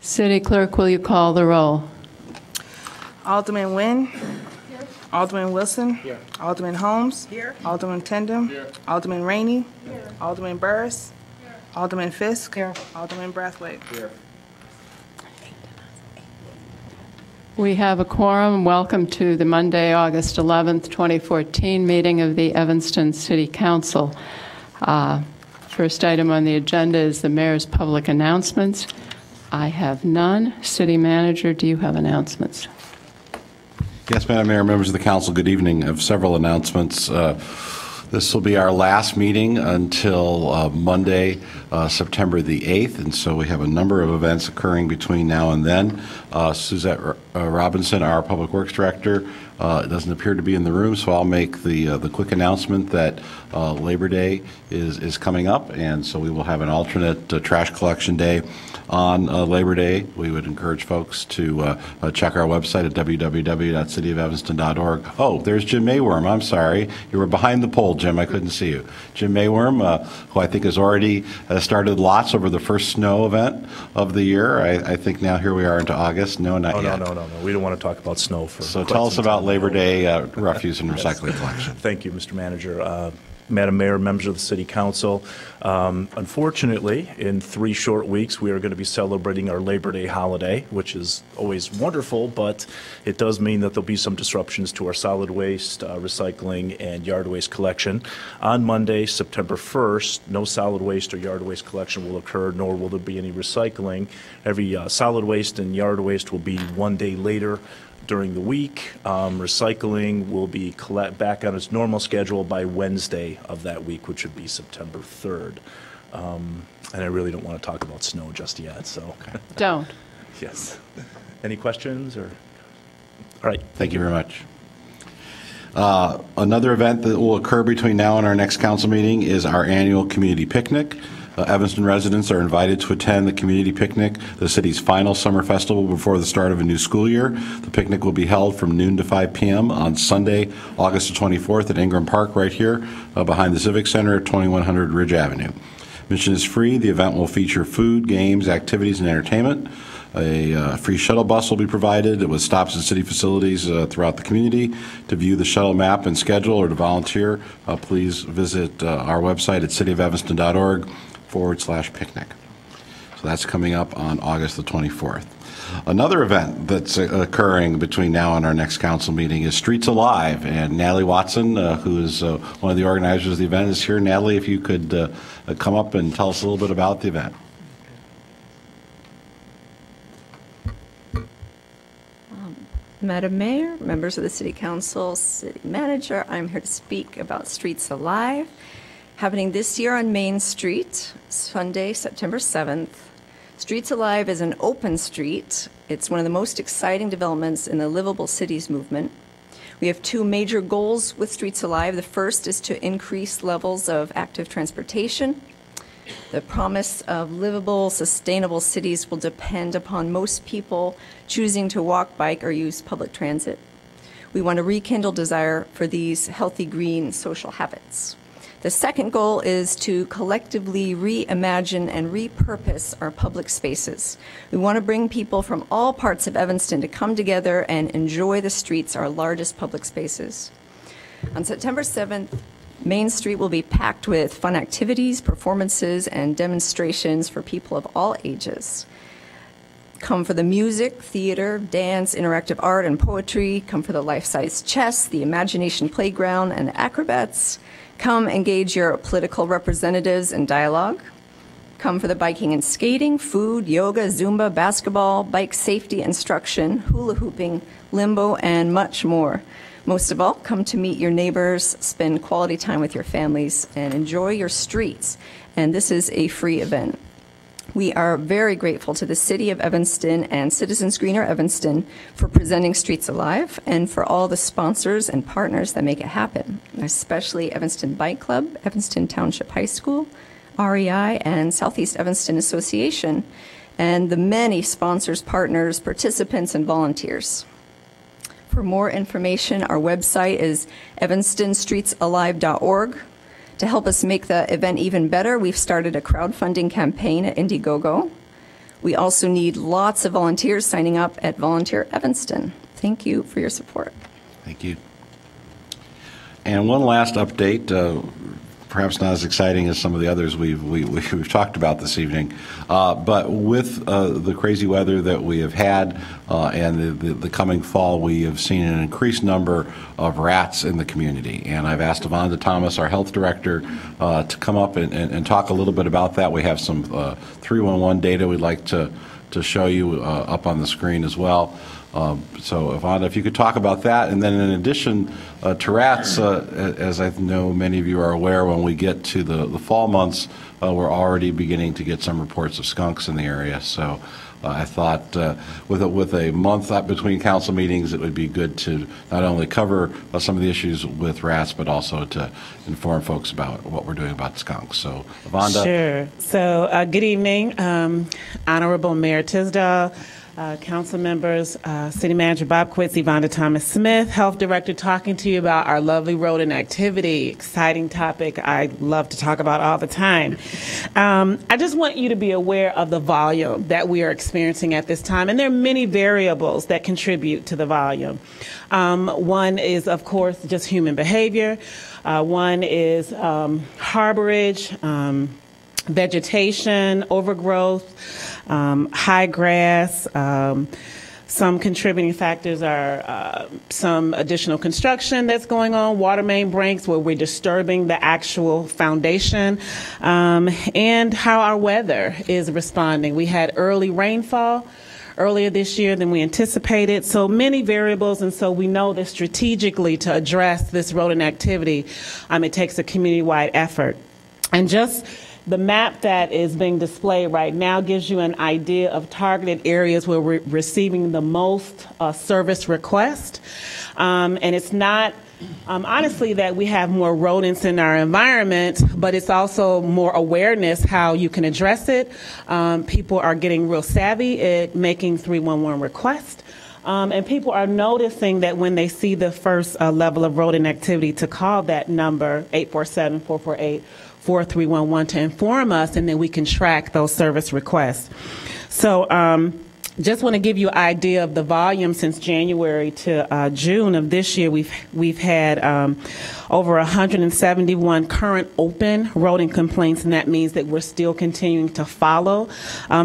City Clerk, will you call the roll? Alderman Nguyen. Here. Alderman Wilson. Here. Alderman Holmes. Here. Alderman Tindem. Here. Alderman Rainey. Here. Alderman Burris. Here. Alderman Fisk. Here. Alderman Brathwaite. Here. We have a quorum. Welcome to the Monday, August 11th, 2014 meeting of the Evanston City Council. First item on the agenda is the mayor's public announcements. I have none. City Manager, do you have announcements? Yes, Madam Mayor, members of the council, good evening. I have several announcements. This will be our last meeting until Monday, September the 8th, and so we have a number of events occurring between now and then. Suzette Robinson, our Public Works Director, doesn't appear to be in the room, so I'll make the quick announcement that Labor Day is coming up, and so we will have an alternate trash collection day on Labor Day. We would encourage folks to check our website at www.cityofevanston.org. Oh, there's Jim Mayworm. I'm sorry. You were behind the pole, Jim. I couldn't see you. Jim Mayworm, who I think has already started lots over the first snow event of the year. I think now here we are into August. No, not yet. No. We don't want to talk about snow for So tell us about Labor Day refuse and recycling collection. Thank you, Mr. Manager. Madam Mayor, members of the City Council, unfortunately, in 3 short weeks, we are going to be celebrating our Labor Day holiday, which is always wonderful, but it does mean that there'll be some disruptions to our solid waste, recycling, and yard waste collection. On Monday, September 1st, no solid waste or yard waste collection will occur, nor will there be any recycling. Every solid waste and yard waste will be 1 day later during the week. Recycling will be back on its normal schedule by Wednesday of that week, which would be September 3rd. And I really don't want to talk about snow just yet, so. Don't. Yes. Any questions? Or? All right. Thank you very much. Another event that will occur between now and our next council meeting is our annual community picnic. Evanston residents are invited to attend the community picnic, the city's final summer festival before the start of a new school year. The picnic will be held from noon to 5 p.m. on Sunday, August 24th at Ingram Park right here behind the Civic Center at 2100 Ridge Avenue. Admission is free. The event will feature food, games, activities, and entertainment. A free shuttle bus will be provided with stops at city facilities throughout the community. To view the shuttle map and schedule or to volunteer, please visit our website at cityofevanston.org/picnic. So that's coming up on August the 24th. Another event that's occurring between now and our next council meeting is Streets Alive, and Natalie Watson, who is one of the organizers of the event, is here. Natalie, if you could come up and tell us a little bit about the event. Madam Mayor, members of the City Council, City Manager, I'm here to speak about Streets Alive, happening this year on Main Street, Sunday, September 7th. Streets Alive is an open street. It's one of the most exciting developments in the Livable Cities movement. We have 2 major goals with Streets Alive. The first is to increase levels of active transportation. The promise of livable, sustainable cities will depend upon most people choosing to walk, bike, or use public transit. We want to rekindle desire for these healthy, green social habits. The second goal is to collectively reimagine and repurpose our public spaces. We want to bring people from all parts of Evanston to come together and enjoy the streets, our largest public spaces. On September 7th, Main Street will be packed with fun activities, performances, and demonstrations for people of all ages. Come for the music, theater, dance, interactive art, and poetry. Come for the life-size chess, the imagination playground, and acrobats. Come engage your political representatives in dialogue. Come for the biking and skating, food, yoga, Zumba, basketball, bike safety instruction, hula hooping, limbo, and much more. Most of all, come to meet your neighbors, spend quality time with your families, and enjoy your streets. And this is a free event. We are very grateful to the City of Evanston and Citizens Greener Evanston for presenting Streets Alive and for all the sponsors and partners that make it happen, especially Evanston Bike Club, Evanston Township High School, REI, and Southeast Evanston Association, and the many sponsors, partners, participants, and volunteers. For more information, our website is evanstonstreetsalive.org. To help us make the event even better, we've started a crowdfunding campaign at Indiegogo. We also need lots of volunteers signing up at Volunteer Evanston. Thank you for your support. Thank you. And one last update, perhaps not as exciting as some of the others we've talked about this evening, but with the crazy weather that we have had and the coming fall, we have seen an increased number of rats in the community. And I've asked Avonda Thomas, our health director, to come up and talk a little bit about that. We have some 311 data we'd like to show you up on the screen as well. So, Avonda, if you could talk about that. And then in addition to rats, as I know many of you are aware, when we get to the fall months, we're already beginning to get some reports of skunks in the area. So I thought with a month up between council meetings, it would be good to not only cover some of the issues with rats, but also to inform folks about what we're doing about skunks. So, Avonda. Sure. So, good evening, Honorable Mayor Tisdale, council members, City Manager Bob Quitz, Avonda Thomas Smith, Health Director, talking to you about our lovely rodent activity. Exciting topic I love to talk about all the time. I just want you to be aware of the volume that we are experiencing at this time, and there are many variables that contribute to the volume. One is, of course, just human behavior. One is harborage, vegetation, overgrowth, high grass. Some contributing factors are some additional construction that's going on, water main breaks where we're disturbing the actual foundation, and how our weather is responding. We had early rainfall earlier this year than we anticipated, so many variables, and so we know that strategically to address this rodent activity, it takes a community-wide effort. And just the map that is being displayed right now gives you an idea of targeted areas where we're receiving the most service requests. And it's not, honestly, that we have more rodents in our environment, but it's also more awareness how you can address it. People are getting real savvy at making 311 requests. And people are noticing that when they see the first level of rodent activity to call that number, 847-448-4311, to inform us, and then we can track those service requests. So just want to give you an idea of the volume since January to June of this year. We've had over 171 current open rodent complaints, and that means that we're still continuing to follow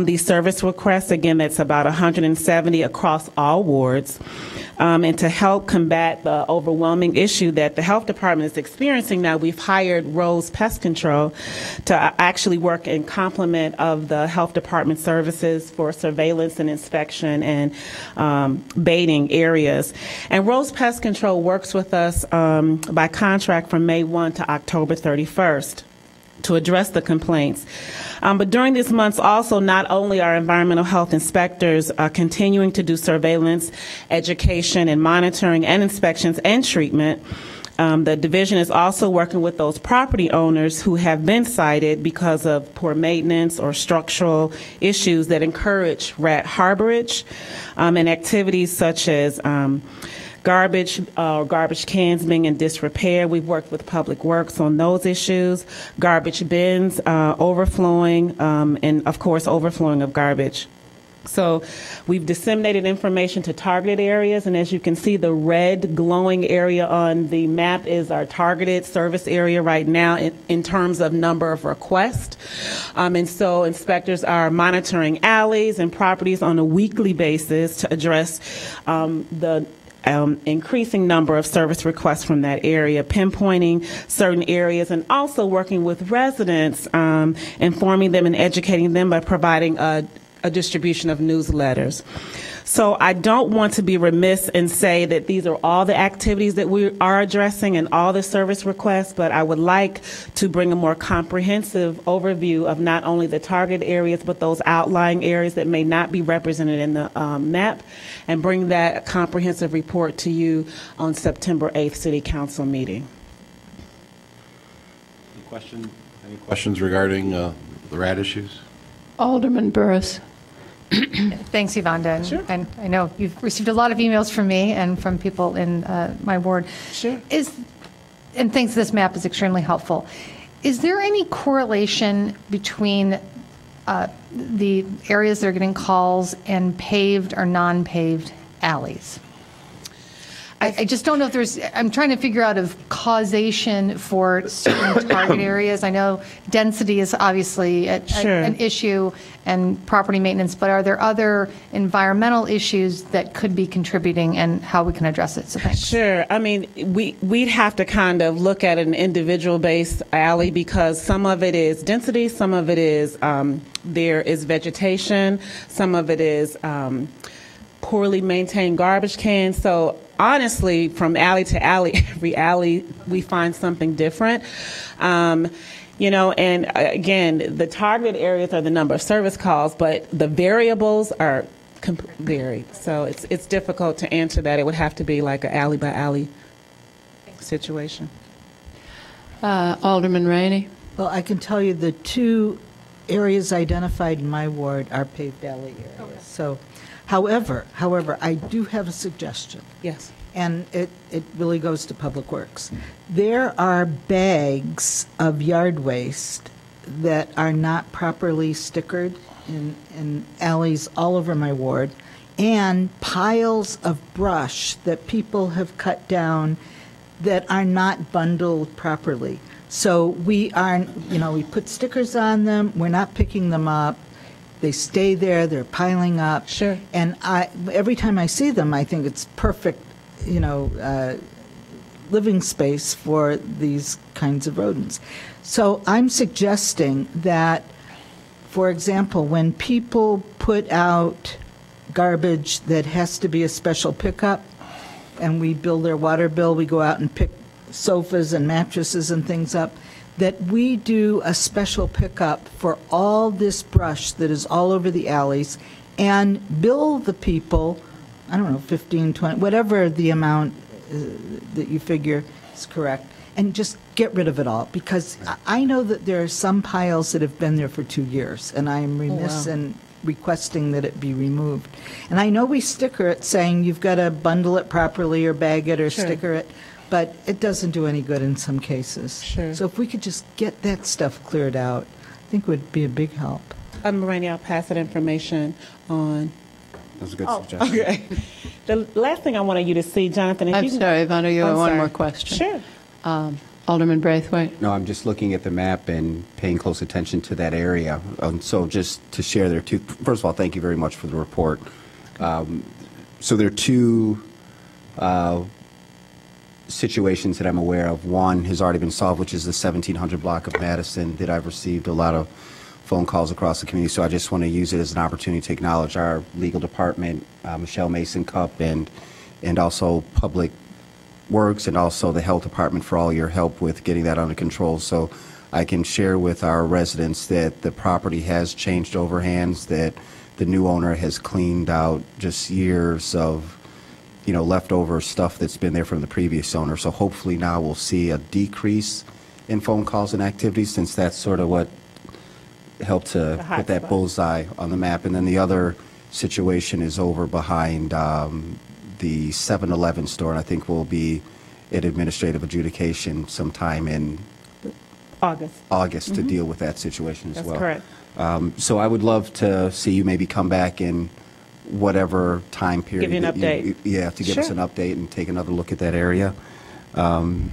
these service requests. Again, that's about 170 across all wards. And to help combat the overwhelming issue that the health department is experiencing now, we've hired Rose Pest Control to actually work in complement of the health department services for surveillance and inspection and baiting areas. And Rose Pest Control works with us by contract from May 1 to October 31st. To address the complaints. But during these months also, not only are environmental health inspectors continuing to do surveillance, education, and monitoring and inspections and treatment, the division is also working with those property owners who have been cited because of poor maintenance or structural issues that encourage rat harborage, and activities such as garbage cans being in disrepair. We've worked with Public Works on those issues, garbage bins overflowing, and of course overflowing of garbage. So we've disseminated information to targeted areas, and as you can see, the red glowing area on the map is our targeted service area right now in terms of number of requests. And so inspectors are monitoring alleys and properties on a weekly basis to address the increasing number of service requests from that area, pinpointing certain areas, and also working with residents, informing them and educating them by providing a distribution of newsletters. So I don't want to be remiss and say that these are all the activities that we are addressing and all the service requests, but I would like to bring a more comprehensive overview of not only the target areas, but those outlying areas that may not be represented in the map, and bring that comprehensive report to you on September 8th City Council meeting. Any questions regarding the rat issues? Alderman Burris. Thanks, Avonda. Sure. And I know you've received a lot of emails from me and from people in my ward. Sure. And thinks this map is extremely helpful. Is there any correlation between the areas that are getting calls and paved or non-paved alleys? I just don't know if there's, I'm trying to figure out of causation for certain target areas. I know density is obviously an issue and property maintenance, but are there other environmental issues that could be contributing and how we can address it? So thanks. Sure. I mean, we'd have to kind of look at an individual-based alley because some of it is density, some of it is there is vegetation, some of it is poorly maintained garbage cans. So honestly, from alley to alley, every alley, we find something different. You know, and again, the target areas are the number of service calls, but the variables are varied. So it's difficult to answer that. It would have to be like an alley by alley situation. Alderman Rainey. Well, I can tell you the two areas identified in my ward are paved alley areas. Okay. So, however, I do have a suggestion. Yes. And it really goes to Public Works. There are bags of yard waste that are not properly stickered in alleys all over my ward, and piles of brush that people have cut down that are not bundled properly. So we put stickers on them, we're not picking them up, they stay there, they're piling up. Sure. And every time I see them, I think it's perfect, living space for these kinds of rodents. So I'm suggesting that, for example, when people put out garbage that has to be a special pickup, and we bill their water bill, we go out and pick sofas and mattresses and things up, that we do a special pickup for all this brush that is all over the alleys and bill the people, I don't know, 15, 20, whatever the amount that you figure is correct, and just get rid of it all. Because I know that there are some piles that have been there for 2 years, and I am remiss in requesting that it be removed. And I know we sticker it saying you've got to bundle it properly or bag it or sticker it, but it doesn't do any good in some cases. Sure. So if we could just get that stuff cleared out, I think it would be a big help. Rainey, I'll pass that information on. That's a good suggestion. Okay. The last thing I wanted you to see, Jonathan, if I'm you can, sorry, Ivana, you have one sorry. more question. Sure. Alderman Braithwaite. No, I'm just looking at the map and paying close attention to that area. So just to share there too, first of all, thank you very much for the report. So there are two situations that I'm aware of. One has already been solved, which is the 1700 block of Madison that I've received a lot of phone calls across the community. So I just want to use it as an opportunity to acknowledge our legal department, Michelle Mason Cup, and also Public Works and also the health department for all your help with getting that under control. So I can share with our residents that the property has changed over hands, that the new owner has cleaned out just years of leftover stuff that's been there from the previous owner. So hopefully now we'll see a decrease in phone calls and activities, since that's sort of what helped to put that bullseye on the map. And then the other situation is over behind the 7-Eleven store, and I think will be an administrative adjudication sometime in August to deal with that situation as well. That's correct. So I would love to see you maybe come back in whatever time period. Give you an update. To give us an update and take another look at that area. And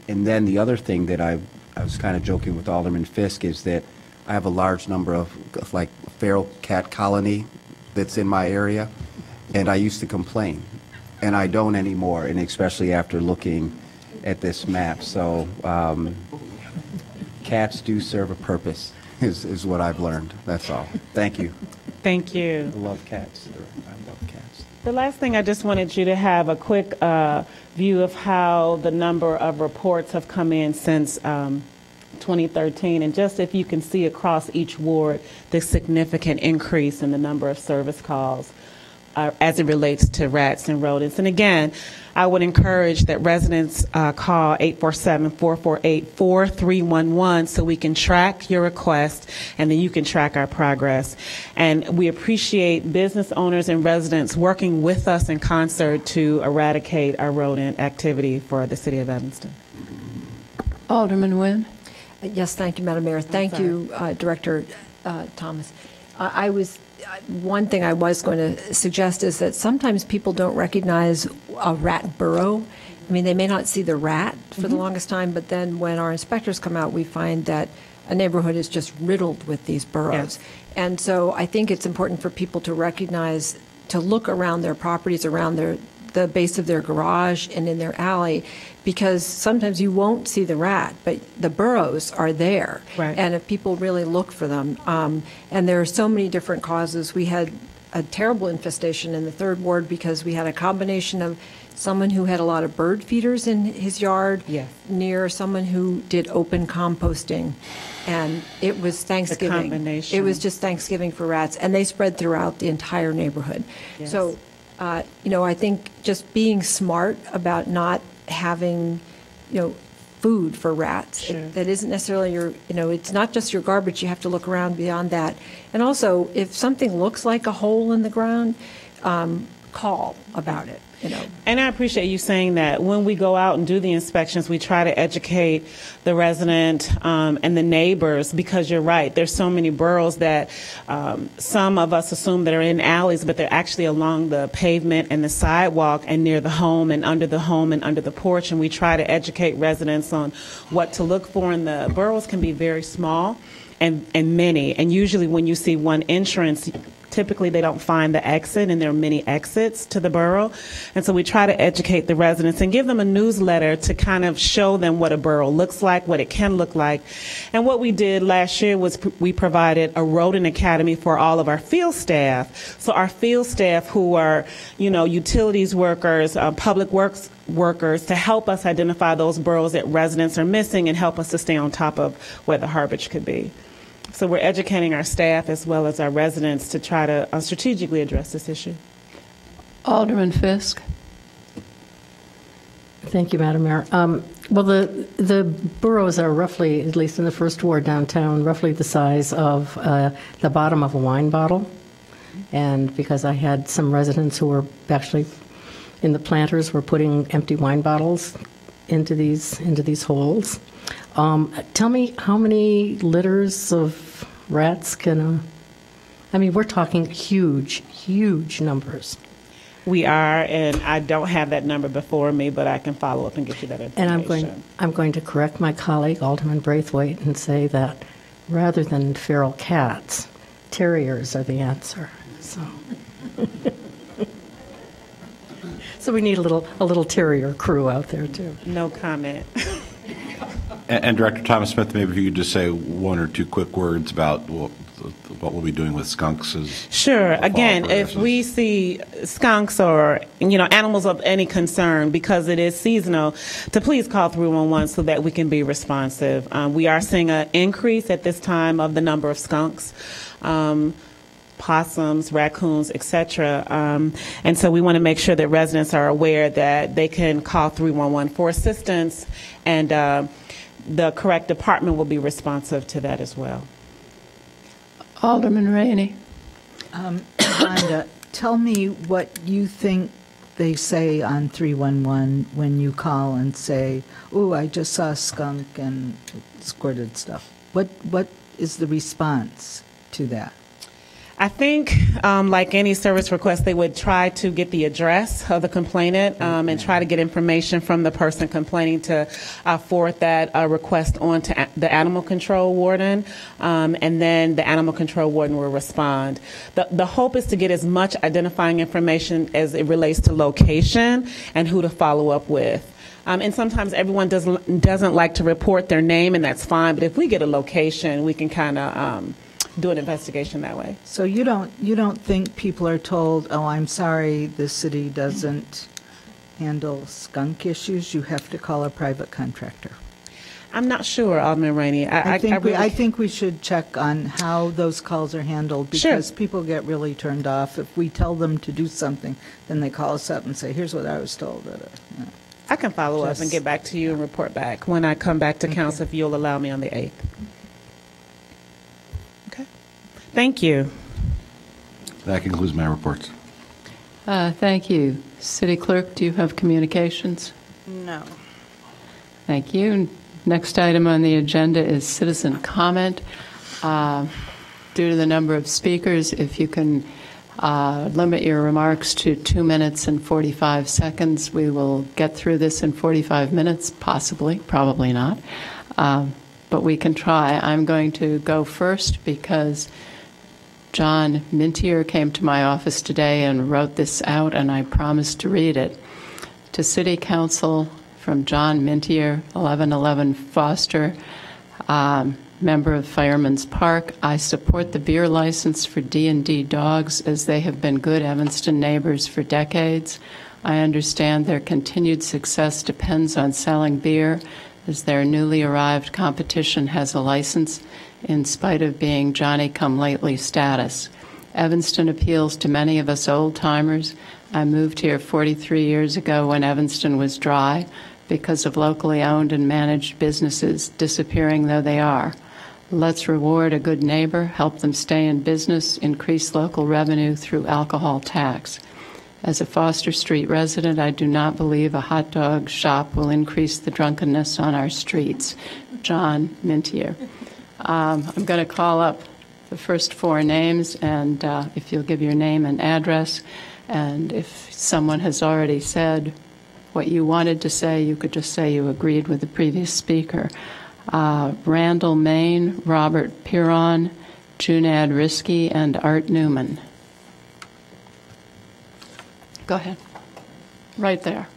then the other thing that I was kind of joking with Alderman Fisk is that I have a large number of like feral cat colony that's in my area, and I used to complain, and I don't anymore, and especially after looking at this map. So cats do serve a purpose, is what I've learned. That's all. Thank you. Thank you. I love cats. I love cats. The last thing, I just wanted you to have a quick view of how the number of reports have come in since 2013, and just if you can see across each ward the significant increase in the number of service calls as it relates to rats and rodents. And again, I would encourage that residents call 847-448-4311 so we can track your request and then you can track our progress. And we appreciate business owners and residents working with us in concert to eradicate our rodent activity for the city of Evanston. Alderman Nguyen. Yes, thank you, Madam Mayor. Thank you, Director. Thomas. One thing I was going to suggest is that sometimes people don't recognize a rat burrow. I mean, they may not see the rat for the longest time, but then when our inspectors come out, we find that a neighborhood is just riddled with these burrows. Yes. And so I think it's important for people to recognize, to look around their properties, around the base of their garage and in their alley, because sometimes you won't see the rat, but the burrows are there. Right. And if people really look for them, and there are so many different causes. We had a terrible infestation in the 3rd Ward because we had a combination of someone who had a lot of bird feeders in his yard near someone who did open composting. And it was Thanksgiving. combination. It was just Thanksgiving for rats, and they spread throughout the entire neighborhood. Yes. So, I think just being smart about not having, food for rats. Sure. That isn't necessarily it's not just your garbage. You have to look around beyond that. And also, if something looks like a hole in the ground, call about it. And I appreciate you saying that. When we go out and do the inspections, we try to educate the resident and the neighbors, because you're right, there's so many burrows that some of us assume that are in alleys, but they're actually along the pavement and the sidewalk and near the home and under the home and under the porch. And we try to educate residents on what to look for. And the burrows can be very small and many. And usually when you see one entrance, typically they don't find the exit, and there are many exits to the burrow. And so we try to educate the residents and give them a newsletter to kind of show them what a burrow looks like, what it can look like. And what we did last year was we provided a rodent academy for all of our field staff. So our field staff, who are, utilities workers, public works workers, to help us identify those burrows that residents are missing and help us to stay on top of where the herbage could be. So we're educating our staff as well as our residents to try to strategically address this issue. Alderman Fisk. Thank you, Madam Mayor. Well, the boroughs are roughly, at least in the 1st Ward downtown, roughly the size of the bottom of a wine bottle. And because I had some residents who were actually in the planters were putting empty wine bottles into these holes. Tell me, how many litters of rats can we're talking huge numbers. We are, and I don't have that number before me, but I can follow up and get you that information. And I'm going to correct my colleague, Alderman Braithwaite, and say that rather than feral cats, terriers are the answer. So we need a little terrier crew out there too. No comment. And Director Thomas Smith, maybe if you could just say one or two quick words about what we'll be doing with skunks. Sure. Again, if we see skunks or animals of any concern, because it is seasonal, to please call 311 so that we can be responsive. We are seeing an increase at this time of the number of skunks. Possums, raccoons, etc. And so we want to make sure that residents are aware that they can call 311 for assistance, and the correct department will be responsive to that as well. Alderman Rainey. Rhonda, tell me what you think they say on 311 when you call and say, "Oh, I just saw a skunk and it squirted stuff." What is the response to that? I think, like any service request, they would try to get the address of the complainant and try to get information from the person complaining to forward that request on to the animal control warden, and then the animal control warden will respond. The hope is to get as much identifying information as it relates to location and who to follow up with. And sometimes everyone doesn't like to report their name, and that's fine. But if we get a location, we can kind of do an investigation that way. So you don't think people are told, "Oh, I'm sorry, the city doesn't handle skunk issues. You have to call a private contractor." I'm not sure, Alderman Rainey. I think we should check on how those calls are handled, because people get really turned off if we tell them to do something, then they call us up and say, "Here's what I was told." I can follow up and get back to you and report back when I come back to council, if you'll allow me, on the 8th. Okay. Thank you. That concludes my reports. Thank you. City Clerk, do you have communications? No. Thank you. Next item on the agenda is citizen comment. due to the number of speakers, if you can limit your remarks to 2 minutes and 45 seconds, we will get through this in 45 minutes, possibly, probably not. But we can try. I'm going to go first because John Mintier came to my office today and wrote this out, and I promised to read it. To City Council from John Mintier, 1111 Foster, member of Fireman's Park. I support the beer license for D&D Dogs as they have been good Evanston neighbors for decades. I understand their continued success depends on selling beer as their newly arrived competition has a license in spite of being Johnny-come-lately status. Evanston appeals to many of us old-timers. I moved here 43 years ago when Evanston was dry because of locally owned and managed businesses, disappearing though they are. Let's reward a good neighbor, help them stay in business, increase local revenue through alcohol tax. As a Foster Street resident, I do not believe a hot dog shop will increase the drunkenness on our streets. John Mintier. I'm going to call up the first 4 names, and if you'll give your name and address, and if someone has already said what you wanted to say, you could just say you agreed with the previous speaker. Randall Main, Robert Piron, Junad Risky, and Art Newman. Go ahead. Right there.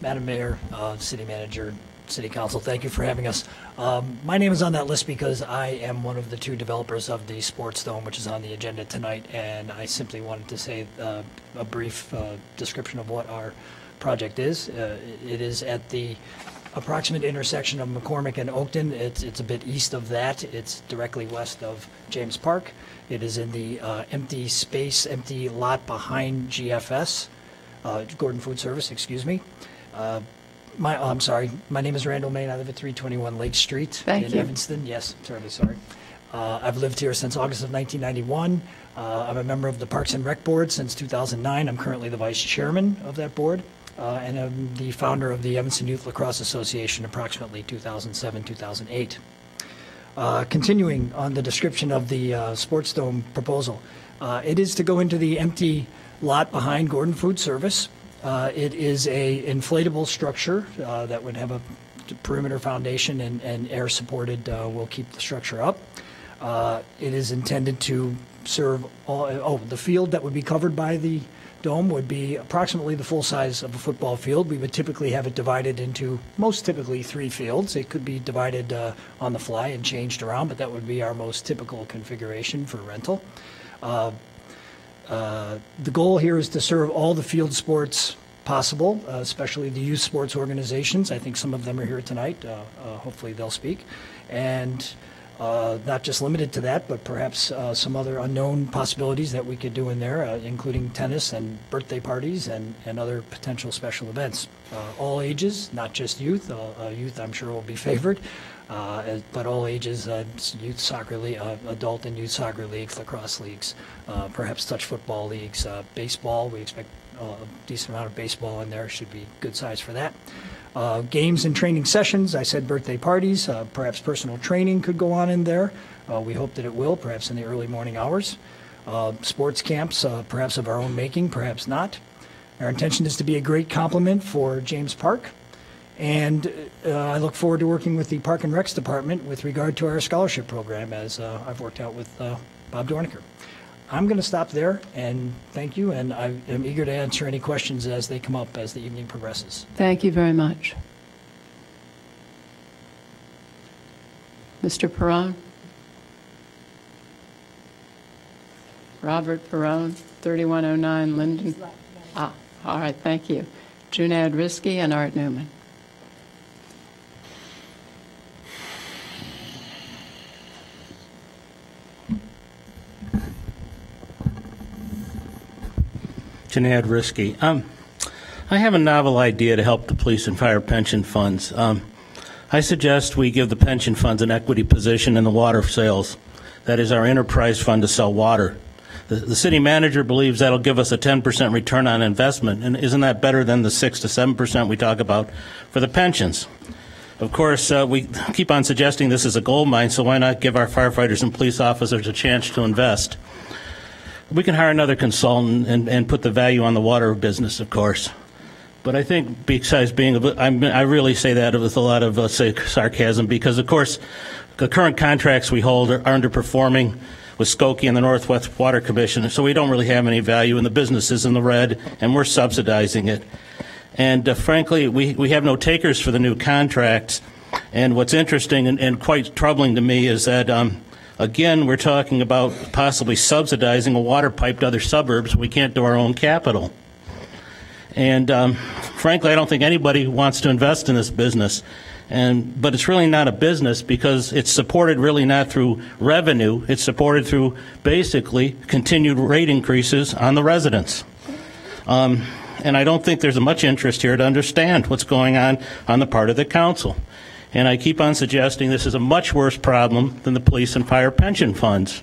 Madam Mayor, City Manager, City Council, thank you for having us. My name is on that list because I am one of the 2 developers of the Sports Dome, which is on the agenda tonight, and I simply wanted to say a brief description of what our project is. It is at the approximate intersection of McCormick and Oakton. It's a bit east of that. It's directly west of James Park. It is in the empty lot behind GFS, Gordon Food Service, excuse me. I'm sorry. My name is Randall Main. I live at 321 Lake Street in Evanston. Yes, terribly sorry. I've lived here since August of 1991. I'm a member of the Parks and Rec Board since 2009. I'm currently the vice chairman of that board. And I'm the founder of the Evanston Youth Lacrosse Association approximately 2007-2008. Continuing on the description of the Sports Dome proposal, it is to go into the empty lot behind Gordon Food Service. It is a inflatable structure that would have a perimeter foundation and air supported will keep the structure up. It is intended to serve all, the field that would be covered by the dome would be approximately the full size of a football field. We would typically have it divided into, most typically, 3 fields. It could be divided on the fly and changed around, but that would be our most typical configuration for rental. The goal here is to serve all the field sports possible, especially the youth sports organizations. I think some of them are here tonight. Hopefully they'll speak. And not just limited to that, but perhaps some other unknown possibilities that we could do in there, including tennis and birthday parties and other potential special events. All ages, not just youth. Youth, I'm sure, will be favored, but all ages, youth soccer league, adult and youth soccer leagues, lacrosse leagues, perhaps touch football leagues, baseball. We expect a decent amount of baseball in there. Should be good size for that. Games and training sessions, I said birthday parties, perhaps personal training could go on in there. We hope that it will, perhaps in the early morning hours. Sports camps, perhaps of our own making, perhaps not. Our intention is to be a great complement for James Park. And I look forward to working with the Park and Recs Department with regard to our scholarship program, as I've worked out with Bob Dornicker. I'm going to stop there and thank you, and I am eager to answer any questions as they come up as the evening progresses. Thank you very much. Mr. Perron? Robert Perron, 3109 Linden. Ah, all right, thank you. Junad Risky and Art Newman. Junad Risky. I have a novel idea to help the police and fire pension funds. I suggest we give the pension funds an equity position in the water sales. That is our enterprise fund to sell water. The city manager believes that'll give us a 10% return on investment, and isn't that better than the 6 to 7% we talk about for the pensions? Of course, we keep on suggesting this is a gold mine, so why not give our firefighters and police officers a chance to invest? We can hire another consultant and put the value on the water business, of course. But I think besides being, I really say that with a lot of sarcasm, because, of course, the current contracts we hold are underperforming with Skokie and the Northwest Water Commission, so we don't really have any value, and the business is in the red, and we're subsidizing it. And frankly, we have no takers for the new contracts. And what's interesting and quite troubling to me is that, again, we're talking about possibly subsidizing a water pipe to other suburbs. We can't do our own capital. And frankly, I don't think anybody wants to invest in this business. But it's really not a business because it's supported really not through revenue. It's supported through basically continued rate increases on the residents. And I don't think there's much interest here to understand what's going on the part of the council. And I keep on suggesting this is a much worse problem than the police and fire pension funds.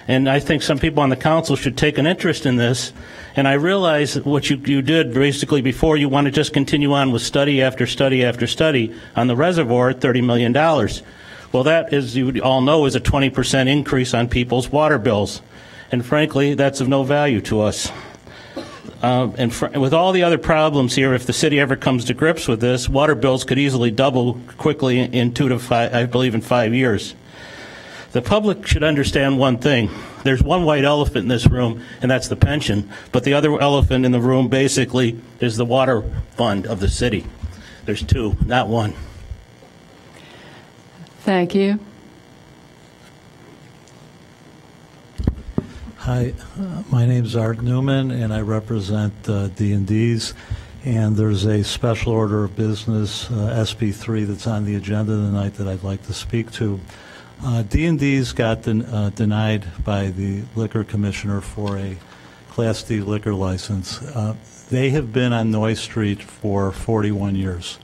And I think some people on the council should take an interest in this. And I realize what you did basically before, you want to just continue on with study after study after study on the reservoir at $30 million. Well, that, as you all know, is a 20% increase on people's water bills. And frankly, that's of no value to us. With all the other problems here, if the city ever comes to grips with this, water bills could easily double quickly in 2 to 5, I believe, in 5 years. The public should understand one thing. There's one white elephant in this room, and that's the pension. But the other elephant in the room, basically, is the water fund of the city. There's two, not one. Thank you. Hi, my name is Art Newman, and I represent D&Ds. And there's a special order of business, SB3, that's on the agenda tonight that I'd like to speak to. D&D's got denied by the liquor commissioner for a Class D liquor license. They have been on Noy Street for 41 years.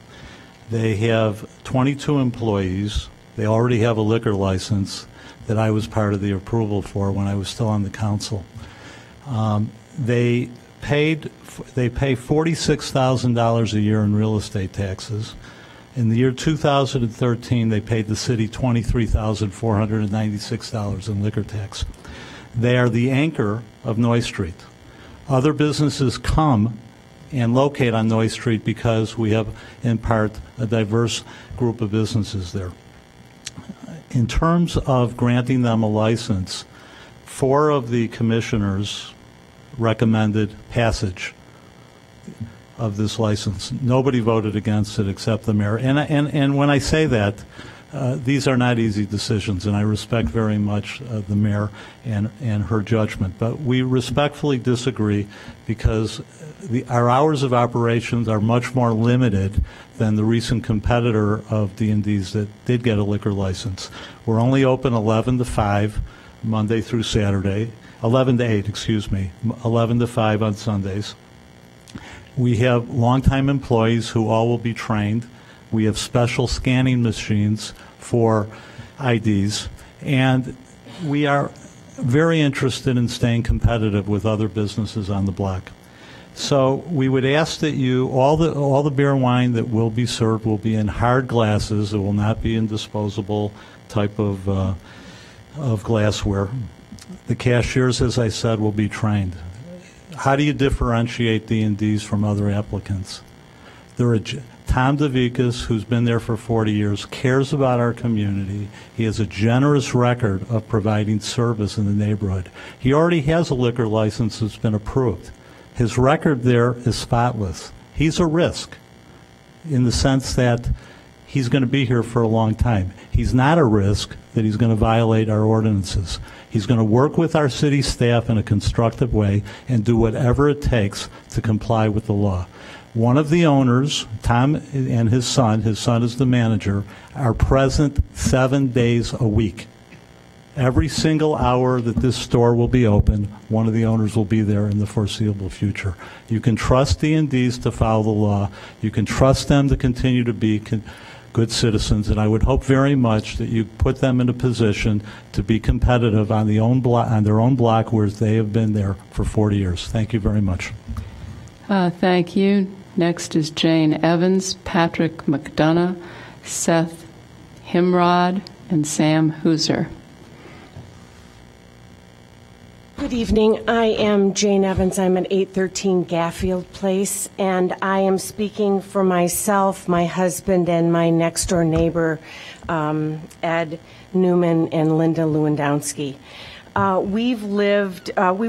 They have 22 employees. They already have a liquor license that I was part of the approval for when I was still on the council. They pay $46,000 a year in real estate taxes. In the year 2013, they paid the city $23,496 in liquor tax. They are the anchor of Noy Street. Other businesses come and locate on Noy Street because we have, in part, a diverse group of businesses there. In terms of granting them a license, 4 of the commissioners recommended passage of this license. Nobody voted against it except the mayor. And when I say that, these are not easy decisions, and I respect very much the mayor and her judgment. But we respectfully disagree because our hours of operations are much more limited than the recent competitor of D&D's that did get a liquor license. We're only open 11 to 5, Monday through Saturday, 11 to 8, excuse me, 11 to 5 on Sundays. We have longtime employees who all will be trained. We have special scanning machines for IDs, and we are very interested in staying competitive with other businesses on the block. So we would ask that you, all the beer and wine that will be served will be in hard glasses. It will not be in disposable type of glassware. The cashiers, as I said, will be trained. How do you differentiate D&Ds from other applicants? Tom DeVicas, who's been there for 40 years, cares about our community. He has a generous record of providing service in the neighborhood. He already has a liquor license that's been approved. His record there is spotless. He's a risk in the sense that he's going to be here for a long time. He's not a risk that he's going to violate our ordinances. He's going to work with our city staff in a constructive way and do whatever it takes to comply with the law. One of the owners, Tom and his son is the manager, are present 7 days a week. Every single hour that this store will be open, one of the owners will be there in the foreseeable future. You can trust D&Ds to follow the law. You can trust them to continue to be good citizens, and I would hope very much that you put them in a position to be competitive on their own block where they have been there for 40 years. Thank you very much. Thank you. Next is Jane Evans, Patrick McDonough, Seth Himrod, and Sam Hooser. Good evening. I am Jane Evans. I'm at 813 Gaffield Place, and I am speaking for myself, my husband, and my next-door neighbor, Ed Newman and Linda Lewandowski. We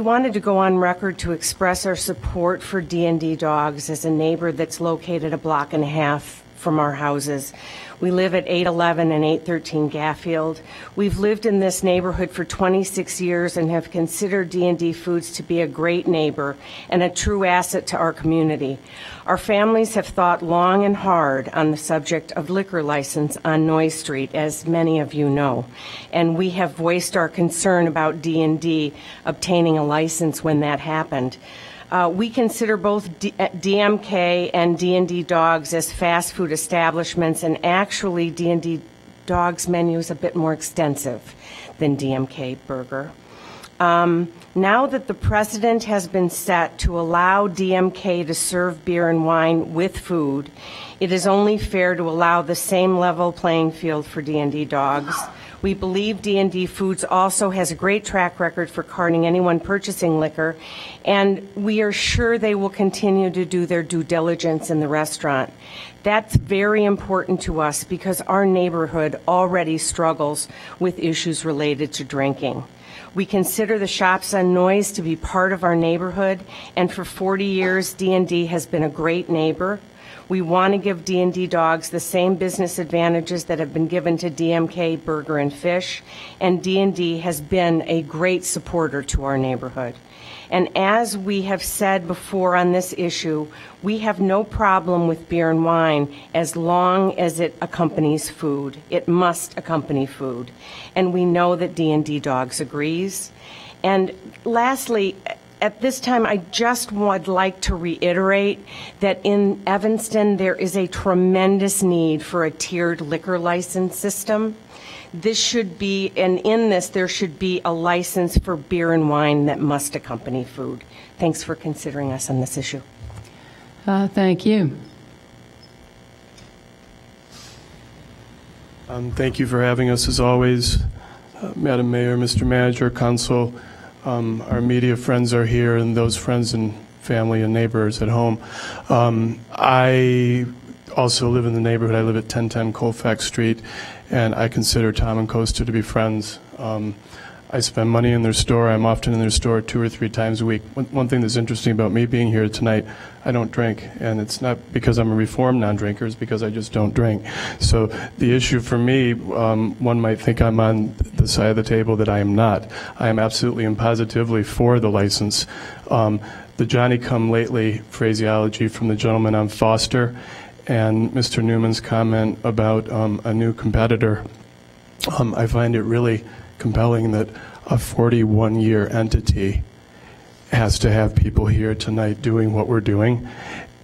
wanted to go on record to express our support for D&D Dogs as a neighbor that's located a block and a half from our houses. We live at 811 and 813 Gaffield. We've lived in this neighborhood for 26 years and have considered D&D Foods to be a great neighbor and a true asset to our community. Our families have thought long and hard on the subject of liquor license on Noyes Street, as many of you know, and we have voiced our concern about D&D obtaining a license when that happened. We consider both DMK and D&D Dogs as fast food establishments, and actually D&D Dogs menu is a bit more extensive than DMK Burger. Now that the precedent has been set to allow DMK to serve beer and wine with food, it is only fair to allow the same level playing field for D&D Dogs. We believe D&D Foods also has a great track record for carding anyone purchasing liquor, and we are sure they will continue to do their due diligence in the restaurant. That's very important to us because our neighborhood already struggles with issues related to drinking. We consider the shops on Noyes to be part of our neighborhood, and for 40 years, D&D has been a great neighbor. We want to give D&D Dogs the same business advantages that have been given to DMK Burger and Fish, and D&D has been a great supporter to our neighborhood. And as we have said before on this issue, we have no problem with beer and wine as long as it accompanies food. It must accompany food. And we know that D&D Dogs agrees. And lastly, at this time, I just would like to reiterate that in Evanston, there is a tremendous need for a tiered liquor license system. This should be, and in this, there should be a license for beer and wine that must accompany food. Thanks for considering us on this issue. Thank you. Thank you for having us, as always. Madam Mayor, Mr. Manager, Council, our media friends are here, and those friends and family and neighbors at home. I also live in the neighborhood. I live at 1010 Colfax Street, and I consider Tom and Costa to be friends. I spend money in their store. I'm often in their store 2 or 3 times a week. One thing that's interesting about me being here tonight, I don't drink, and it's not because I'm a reformed non-drinker, it's because I just don't drink. So the issue for me, one might think I'm on the side of the table that I am not. I am absolutely and positively for the license. The Johnny-come-lately phraseology from the gentleman on Foster and Mr. Newman's comment about a new competitor, I find it really compelling that a 41-year entity has to have people here tonight doing what we're doing,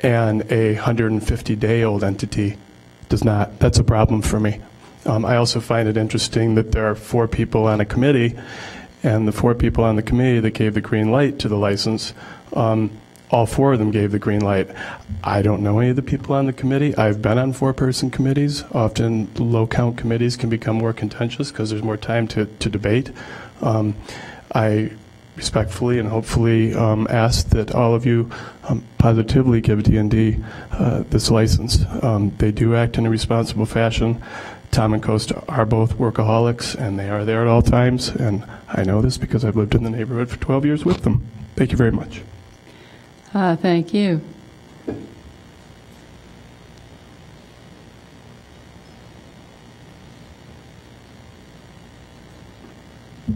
and a 150-day-old entity does not. That's a problem for me. I also find it interesting that there are 4 people on a committee, and the 4 people on the committee that gave the green light to the license, all 4 of them gave the green light. I don't know any of the people on the committee. I've been on 4-person committees. Often low-count committees can become more contentious because there's more time to debate. I respectfully and hopefully ask that all of you positively give D&D this license. They do act in a responsible fashion. Tom and Costa are both workaholics, and they are there at all times, and I know this because I've lived in the neighborhood for 12 years with them. Thank you very much. Thank you.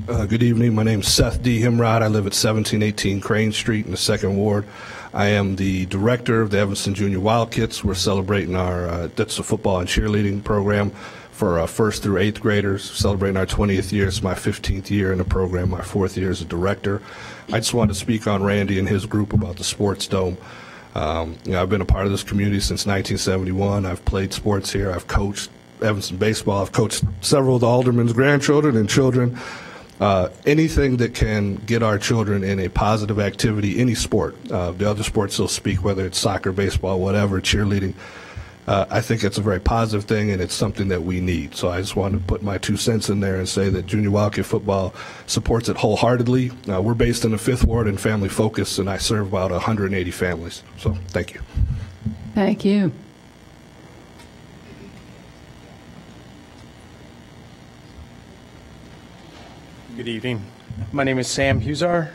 Good evening. My name is Seth D. Himrod. I live at 1718 Crane Street in the 2nd Ward. I am the director of the Evanston Junior Wildcats. We're celebrating our, that's a football and cheerleading program for 1st through 8th graders, celebrating our 20th year. It's my 15th year in the program, my 4th year as a director. I just wanted to speak on Randy and his group about the Sports Dome. I've been a part of this community since 1971. I've played sports here. I've coached Evanston baseball. I've coached several of the aldermen's grandchildren and children. Anything that can get our children in a positive activity, any sport. The other sports will speak, whether it's soccer, baseball, whatever, cheerleading. I think it's a very positive thing, and it's something that we need. So I just wanted to put my 2 cents in there and say that Junior Wildcat football supports it wholeheartedly. We're based in the 5th Ward and family focused, and I serve about 180 families. So thank you. Thank you. Good evening. My name is Sam Husar.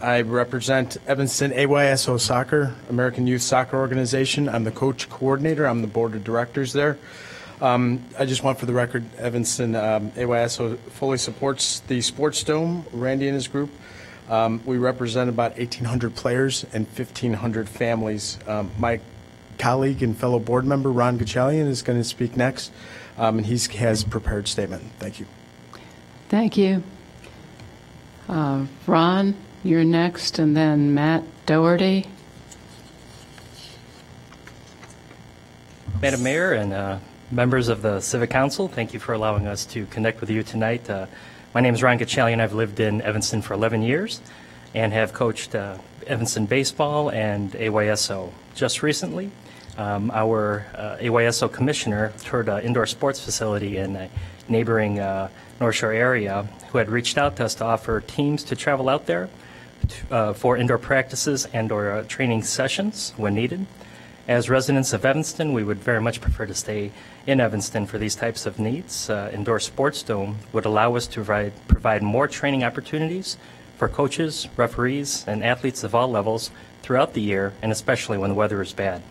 I represent Evanston AYSO Soccer, American Youth Soccer Organization. I'm the coach coordinator. I'm the board of directors there. I just want for the record, Evanston AYSO fully supports the Sports Dome, Randy and his group. We represent about 1,800 players and 1,500 families. My colleague and fellow board member, Ron Gachalian, is going to speak next, and he has a prepared statement. Thank you. Thank you. Ron, you're next, and then Matt Doherty. Madam Mayor and members of the Civic Council, thank you for allowing us to connect with you tonight. My name is Ron Gachalian. I've lived in Evanston for 11 years and have coached Evanston baseball and AYSO. Just recently, our AYSO commissioner toured an indoor sports facility in a neighboring North Shore area who had reached out to us to offer teams to travel out there for indoor practices and or training sessions when needed. As residents of Evanston, we would very much prefer to stay in Evanston for these types of needs. Indoor Sports Dome would allow us to provide more training opportunities for coaches, referees, and athletes of all levels throughout the year, and especially when the weather is bad.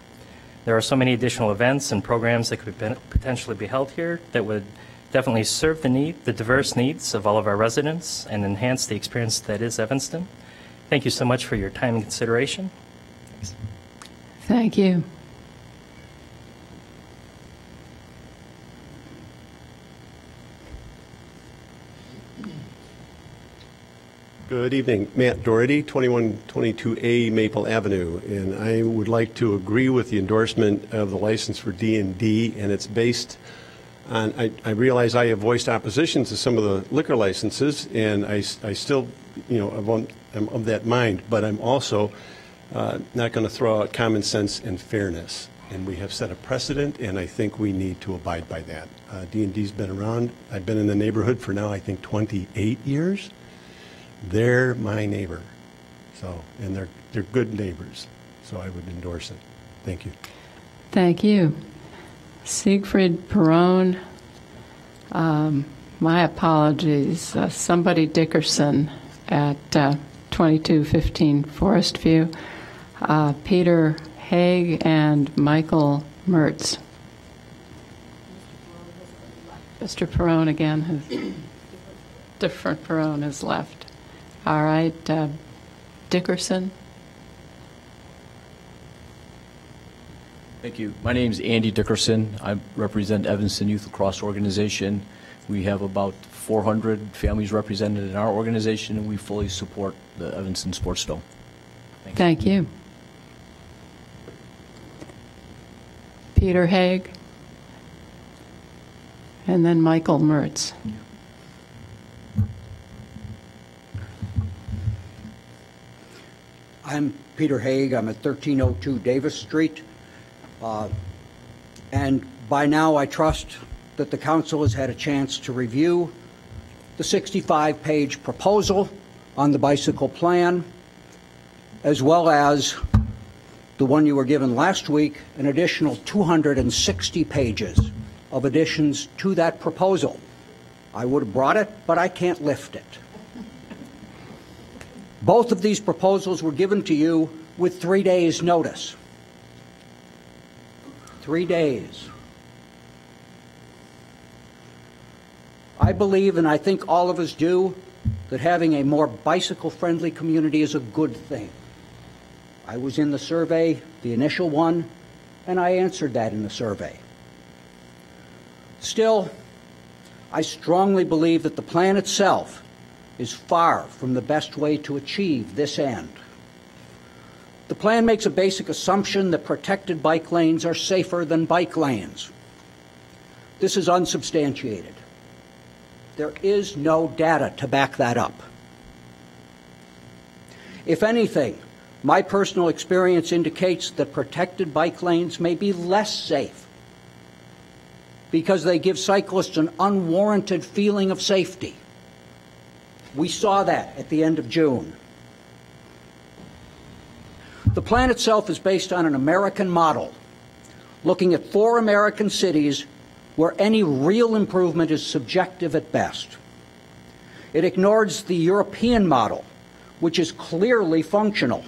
There are so many additional events and programs that could potentially be held here that would definitely serve the diverse needs of all of our residents and enhance the experience that is Evanston. Thank you so much for your time and consideration. Thanks. Thank you. Good evening. Matt Doherty, 2122A Maple Avenue, and I would like to agree with the endorsement of the license for D&D, and it's based on, I realize I have voiced opposition to some of the liquor licenses, and I still, I'm of that mind, but I'm also not going to throw out common sense and fairness. And we have set a precedent, and I think we need to abide by that. D&D's been around. I've been in the neighborhood for now, I think, 28 years. They're my neighbor, and they're good neighbors, so I would endorse it. Thank you. Thank you. Siegfried Perone, my apologies. Somebody Dickerson at 2215 Forest View, Peter Haig, and Michael Mertz. Mr. Perone again, different Perone has left. All right, Dickerson. Thank you. My name is Andy Dickerson. I represent Evanston Youth Lacrosse Organization. We have about 400 families represented in our organization, and we fully support the Evanston Sports Dome. Thank you. Peter Haig, and then Michael Mertz. I'm Peter Haig. I'm at 1302 Davis Street. And by now I trust that the council has had a chance to review the 65-page proposal on the bicycle plan, as well as the one you were given last week, an additional 260 pages of additions to that proposal. I would have brought it, but I can't lift it. Both of these proposals were given to you with 3 days' notice. 3 days. I believe, and I think all of us do, that having a more bicycle-friendly community is a good thing. I was in the survey, the initial one, and I answered that in the survey. Still, I strongly believe that the plan itself is far from the best way to achieve this end. The plan makes a basic assumption that protected bike lanes are safer than bike lanes. This is unsubstantiated. There is no data to back that up. If anything, My personal experience indicates that protected bike lanes may be less safe because they give cyclists an unwarranted feeling of safety. We saw that at the end of June. The plan itself is based on an American model, looking at 4 American cities where any real improvement is subjective at best. It ignores the European model, which is clearly functional.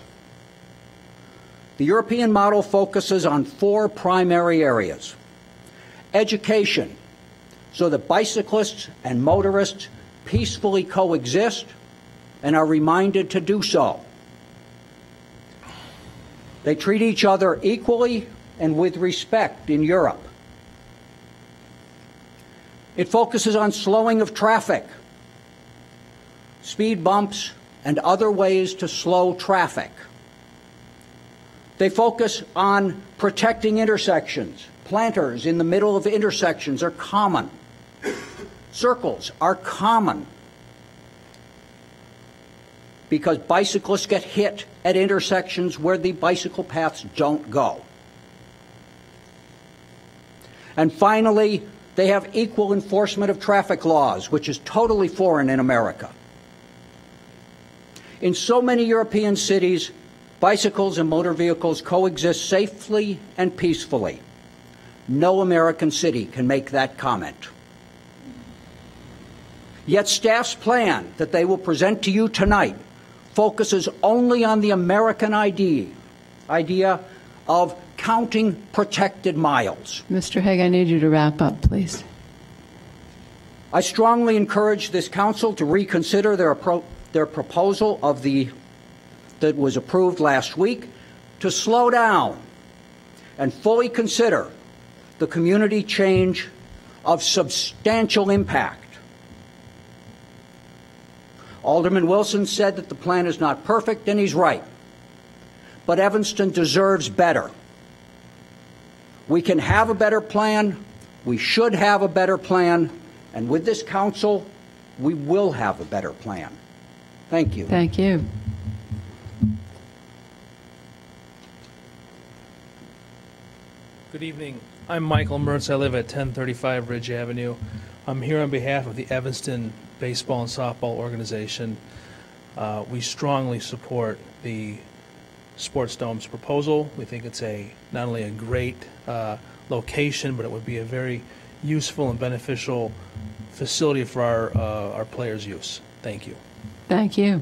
The European model focuses on 4 primary areas. Education, so that bicyclists and motorists peacefully coexist and are reminded to do so. They treat each other equally and with respect in Europe. It focuses on slowing of traffic, speed bumps, and other ways to slow traffic. They focus on protecting intersections. Planters in the middle of intersections are common. Circles are common because bicyclists get hit at intersections where the bicycle paths don't go. And finally, they have equal enforcement of traffic laws, which is totally foreign in America. In so many European cities, bicycles and motor vehicles coexist safely and peacefully. No American city can make that comment. Yet staff's plan that they will present to you tonight focuses only on the American idea of counting protected miles. Mr. Hague, I need you to wrap up, please. I strongly encourage this council to reconsider their proposal that was approved last week to slow down and fully consider the community change of substantial impact. Alderman Wilson said that the plan is not perfect, and he's right. But Evanston deserves better. We can have a better plan. We should have a better plan. And with this council, we will have a better plan. Thank you. Thank you. Good evening. I'm Michael Mertz. I live at 1035 Ridge Avenue. I'm here on behalf of the Evanston Baseball and Softball Organization. We strongly support the Sports Dome's proposal. We think it's not only a great location, but it would be a very useful and beneficial facility for our players' use. Thank you. Thank you.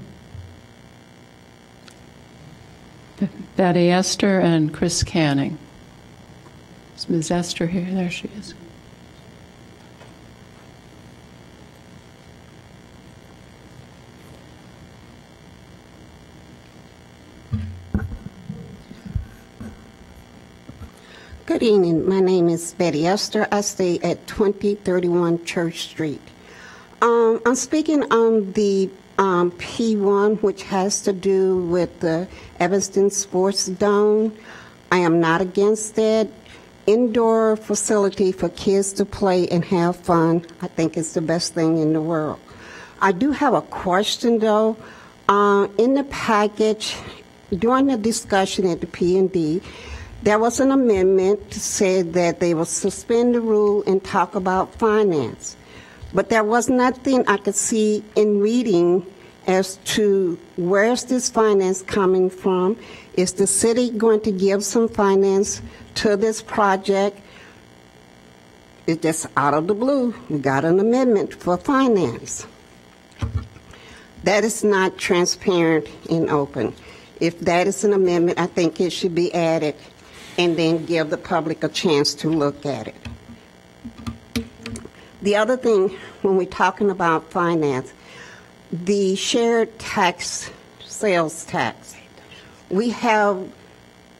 Betty Esther and Chris Canning. Is Ms. Esther here? There she is. Good evening. My name is Betty Esther. I stay at 2031 Church Street. I'm speaking on the P1, which has to do with the Evanston Sports Dome. I am not against that. Indoor facility for kids to play and have fun, I think it's the best thing in the world. I do have a question, though. In the package, during the discussion at the P&D, there was an amendment to say that they will suspend the rule and talk about finance. But there was nothing I could see in reading as to where's this finance coming from. Is the city going to give some finance to this project? It's just out of the blue. We got an amendment for finance. That is not transparent and open. If that is an amendment, I think it should be added and then give the public a chance to look at it. The other thing, when we're talking about finance, the shared tax, sales tax, we have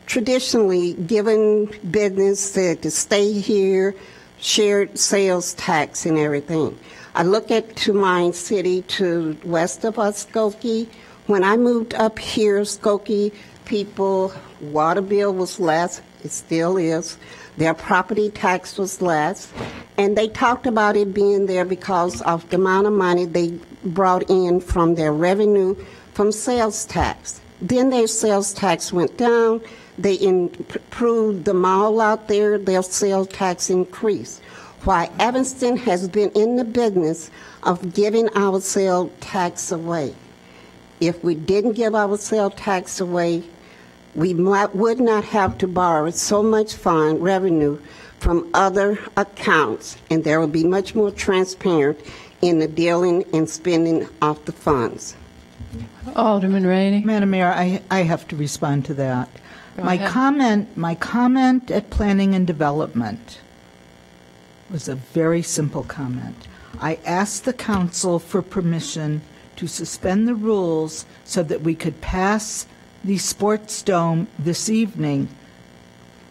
traditionally given business to stay here, shared sales tax and everything. I look at to my city to west of us, Skokie. When I moved up here, Skokie people, water bill was less, it still is. Their property tax was less. And they talked about it being there because of the amount of money they brought in from their revenue from sales tax. Then their sales tax went down. They improved the mall out there. Their sales tax increased. Why Evanston has been in the business of giving our sales tax away. If we didn't give our sales tax away, we would not have to borrow so much fund revenue from other accounts, and there will be much more transparent in the dealing and spending of the funds. Alderman Rainey. Madam Mayor, I have to respond to that. Go My ahead. comment at Planning and Development was a very simple comment. I asked the council for permission to suspend the rules so that we could pass the sports dome this evening,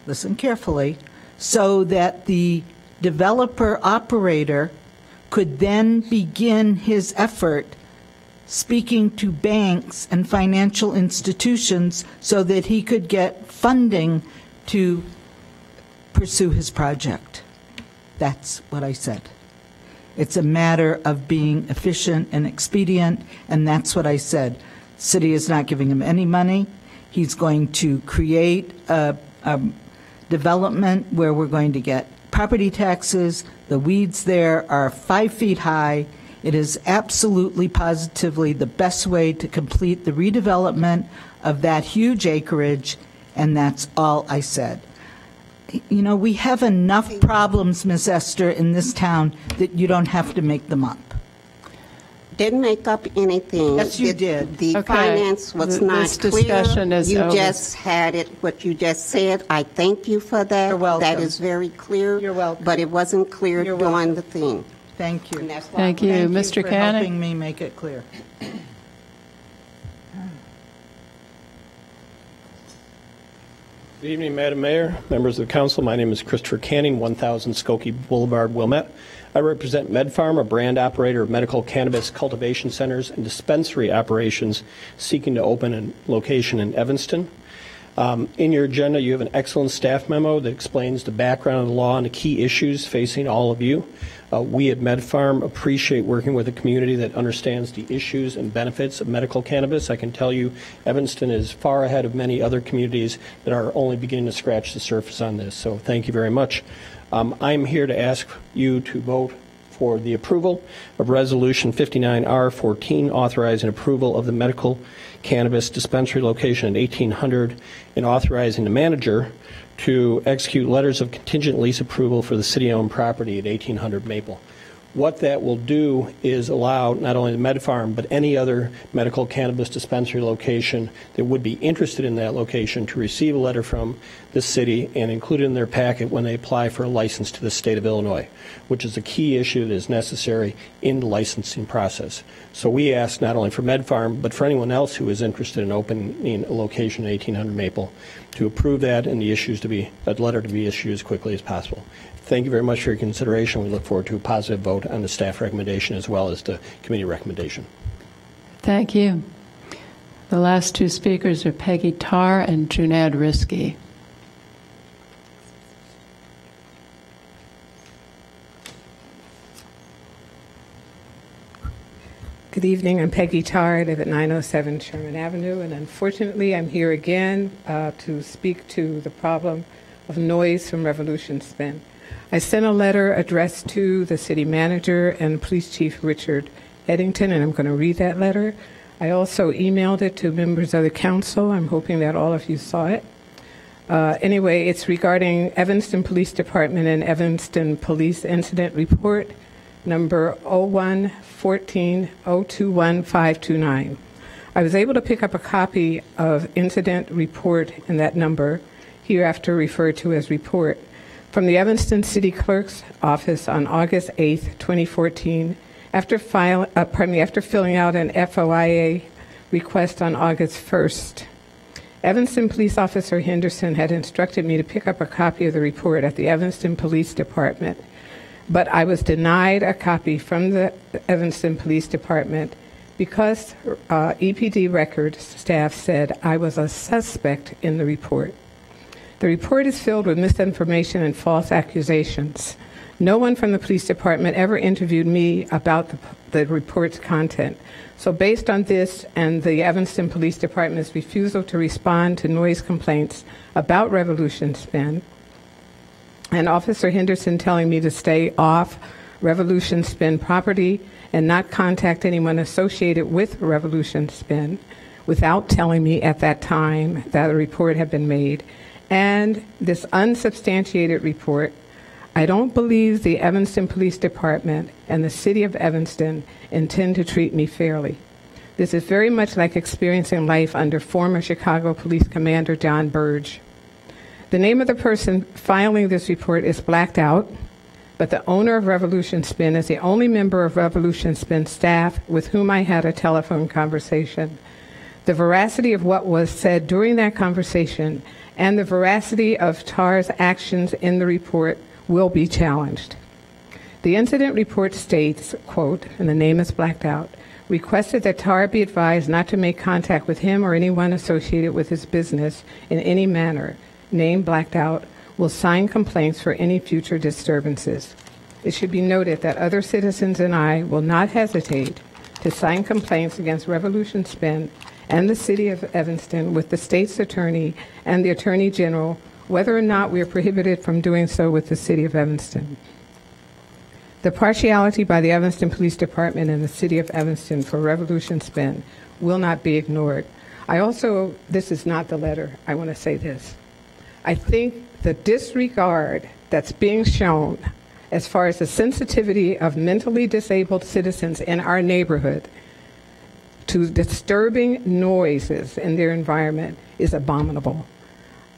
listen carefully, so that the developer operator could then begin his effort speaking to banks and financial institutions so that he could get funding to pursue his project. That's what I said. It's a matter of being efficient and expedient, and that's what I said. The city is not giving him any money. He's going to create a development where we're going to get property taxes. The weeds there are 5 feet high. It is absolutely positively the best way to complete the redevelopment of that huge acreage, and that's all I said. You know, we have enough problems, Ms. Esther, in this town that you don't have to make them up. Didn't make up anything. Yes, you did. The Okay. finance was not This discussion clear. is You over. just had it, what you just said. I thank you for that. You're welcome. That is very clear. You're welcome. But it wasn't clear You're during the thing. Thank you. And that's why Thank you. Thank Mr. you for Canning? helping me make it clear. Good evening, Madam Mayor, members of the council. My name is Christopher Canning, 1000 Skokie Boulevard, Wilmette. I represent MedFarm, a brand operator of medical cannabis cultivation centers and dispensary operations seeking to open a location in Evanston. In your agenda, you have an excellent staff memo that explains the background of the law and the key issues facing all of you. We at MedFarm appreciate working with a community that understands the issues and benefits of medical cannabis. I can tell you Evanston is far ahead of many other communities that are only beginning to scratch the surface on this, so thank you very much. I'm here to ask you to vote for the approval of Resolution 59R14, authorizing approval of the medical cannabis dispensary location at 1800 and authorizing the manager to execute letters of contingent lease approval for the city-owned property at 1800 Maple. What that will do is allow not only the MedFarm, but any other medical cannabis dispensary location that would be interested in that location to receive a letter from the city and include it in their packet when they apply for a license to the state of Illinois, which is a key issue that is necessary in the licensing process. So we ask not only for MedFarm, but for anyone else who is interested in opening a location at 1800 Maple to approve that and that letter to be issued as quickly as possible. Thank you very much for your consideration. We look forward to a positive vote on the staff recommendation as well as the committee recommendation. Thank you. The last two speakers are Peggy Tarr and Junad Risky. Good evening. I'm Peggy Tarr. I live at 907 Sherman Avenue, and unfortunately I'm here again to speak to the problem of noise from Revolution Spin. I sent a letter addressed to the city manager and Police Chief Richard Eddington, and I'm going to read that letter. I also emailed it to members of the council. I'm hoping that all of you saw it. Anyway, it's regarding Evanston Police Department and Evanston Police Incident Report, number 01-14-021529. I was able to pick up a copy of Incident Report in that number, hereafter referred to as report, from the Evanston City Clerk's office on August 8th, 2014, after filling out an FOIA request on August 1st. Evanston Police Officer Henderson had instructed me to pick up a copy of the report at the Evanston Police Department, but I was denied a copy from the Evanston Police Department because EPD records staff said I was a suspect in the report. The report is filled with misinformation and false accusations. No one from the police department ever interviewed me about the report's content. So based on this and the Evanston Police Department's refusal to respond to noise complaints about Revolution Spin, and Officer Henderson telling me to stay off Revolution Spin property and not contact anyone associated with Revolution Spin without telling me at that time that a report had been made, and this unsubstantiated report, I don't believe the Evanston Police Department and the City of Evanston intend to treat me fairly. This is very much like experiencing life under former Chicago Police Commander John Burge. The name of the person filing this report is blacked out, but the owner of Revolution Spin is the only member of Revolution Spin staff with whom I had a telephone conversation. The veracity of what was said during that conversation and the veracity of TAR's actions in the report will be challenged. The incident report states, quote, and the name is blacked out, requested that TAR be advised not to make contact with him or anyone associated with his business in any manner, name blacked out, will sign complaints for any future disturbances. It should be noted that other citizens and I will not hesitate to sign complaints against Revolution Spin and the City of Evanston with the state's attorney and the Attorney General, whether or not we are prohibited from doing so with the City of Evanston. The partiality by the Evanston Police Department and the City of Evanston for Revolution Spin will not be ignored. This is not the letter, I want to say this. I think the disregard that's being shown as far as the sensitivity of mentally disabled citizens in our neighborhood to disturbing noises in their environment is abominable.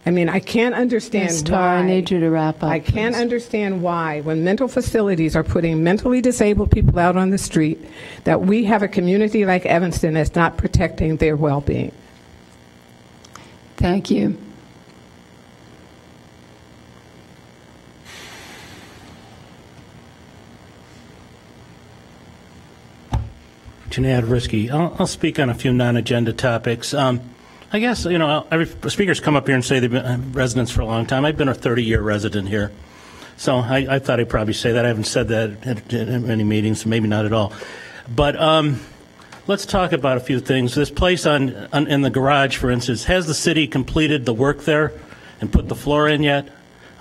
I mean, I can't understand Ms. why. Tarr, I need you to wrap up. I can't understand why, when mental facilities are putting mentally disabled people out on the street, that we have a community like Evanston that's not protecting their well-being. Thank you. Janad Risky. I'll speak on a few non-agenda topics. I guess, every speakers come up here and say they've been residents for a long time. I've been a 30-year resident here. So I thought I'd probably say that. I haven't said that at many meetings, maybe not at all. But let's talk about a few things. This place in the garage, for instance, has the city completed the work there and put the floor in yet?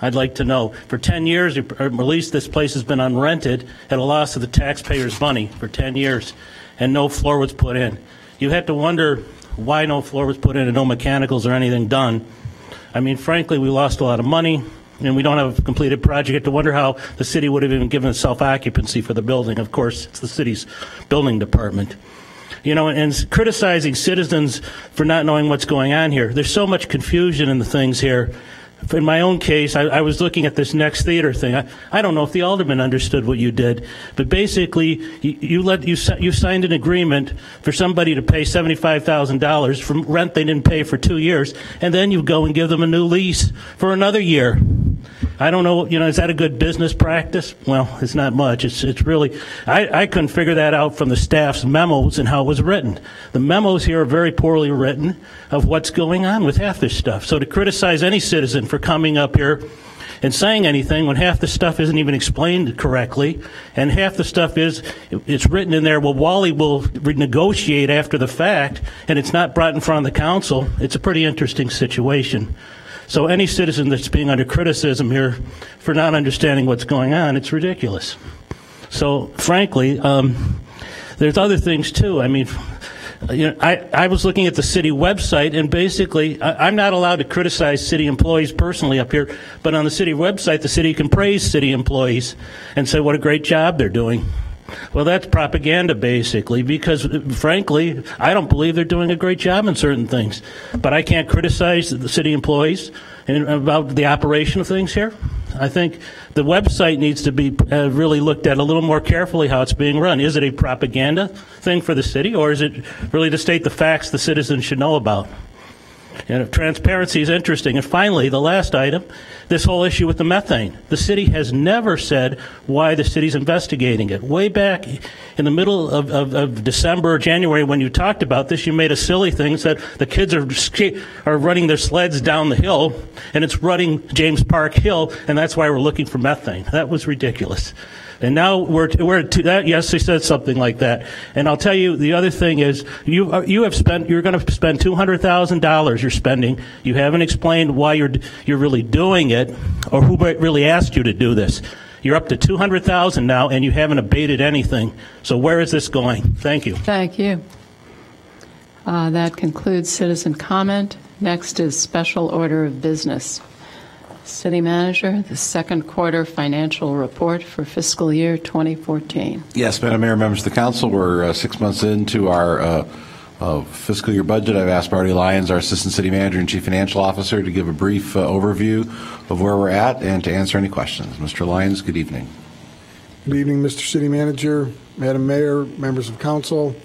I'd like to know. For 10 years, or at least this place has been unrented at a loss of the taxpayers' money for 10 years, and no floor was put in. You have to wonder why no floor was put in and no mechanicals or anything done. I mean, frankly, we lost a lot of money, and we don't have a completed project. You have to wonder how the city would have even given self-occupancy for the building. Of course, it's the city's building department. And criticizing citizens for not knowing what's going on here. There's so much confusion in the things here. In my own case, I was looking at this next theater thing. I don't know if the alderman understood what you did, but basically you signed an agreement for somebody to pay $75,000 from rent they didn't pay for 2 years, and then you go and give them a new lease for another year. I don't know, is that a good business practice? Well, it's not much. It's really, I couldn't figure that out from the staff's memos and how it was written. The memos here are very poorly written of what's going on with half this stuff. So to criticize any citizen for coming up here and saying anything when half the stuff isn't even explained correctly, and half the stuff it's written in there, well, Wally will renegotiate after the fact, and it's not brought in front of the council, it's a pretty interesting situation. So any citizen that's being under criticism here for not understanding what's going on, it's ridiculous. So frankly, there's other things too. I mean, I was looking at the city website, and basically, I'm not allowed to criticize city employees personally up here, but on the city website, the city can praise city employees and say what a great job they're doing. Well, that's propaganda, basically, because, frankly, I don't believe they're doing a great job in certain things. But I can't criticize the city employees about the operation of things here. I think the website needs to be really looked at a little more carefully how it's being run. Is it a propaganda thing for the city, or is it really to state the facts the citizens should know about? And if transparency is interesting. And finally, the last item, this whole issue with the methane. The city has never said why the city's investigating it. Way back in the middle of December or January when you talked about this, you made a silly thing, said the kids are running their sleds down the hill, and it's running James Park Hill, and that's why we're looking for methane. That was ridiculous. And now we're to that. Yes, they said something like that. And I'll tell you, the other thing is, you're going to spend $200,000. You're spending. You haven't explained why you're really doing it, or who really asked you to do this. You're up to $200,000 now, and you haven't abated anything. So where is this going? Thank you. Thank you. That concludes citizen comment. Next is special order of business. City Manager, the second quarter financial report for fiscal year 2014. Yes, Madam Mayor, members of the council, we're 6 months into our fiscal year budget. I've asked Marty Lyons, our Assistant City Manager and Chief Financial Officer, to give a brief overview of where we're at and to answer any questions. Mr. Lyons, good evening. Good evening, Mr. City Manager, Madam Mayor, members of council.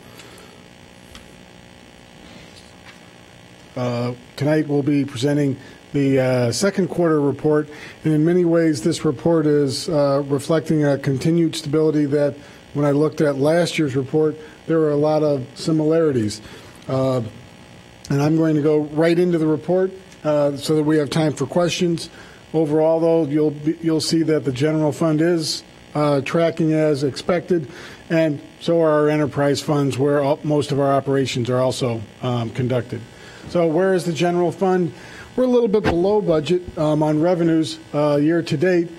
Tonight we'll be presenting the second quarter report, and in many ways this report is reflecting a continued stability that when I looked at last year's report, there were a lot of similarities. And I'm going to go right into the report so that we have time for questions. Overall, though, you'll see that the general fund is tracking as expected, and so are our enterprise funds, where most of our operations are also conducted. So where is the general fund? We're a little bit below budget on revenues year to date.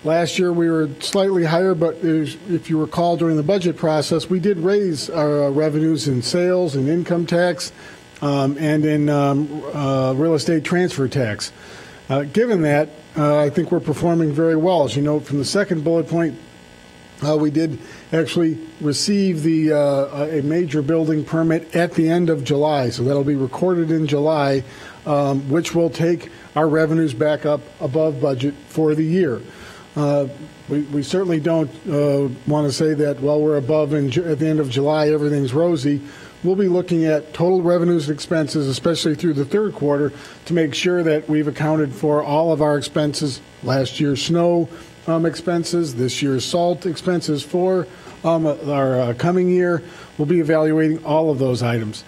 Last year we were slightly higher, but if you recall during the budget process, we did raise our revenues in sales and income tax and in real estate transfer tax. Given that, I think we're performing very well. As you note from the second bullet point, we did actually receive a major building permit at the end of July, so that'll be recorded in July, which will take our revenues back up above budget for the year. We certainly don't want to say that, well, we're above at the end of July, everything's rosy. We'll be looking at total revenues and expenses, especially through the third quarter, to make sure that we've accounted for all of our expenses, last year's snow expenses, this year's salt expenses for our coming year. We'll be evaluating all of those items.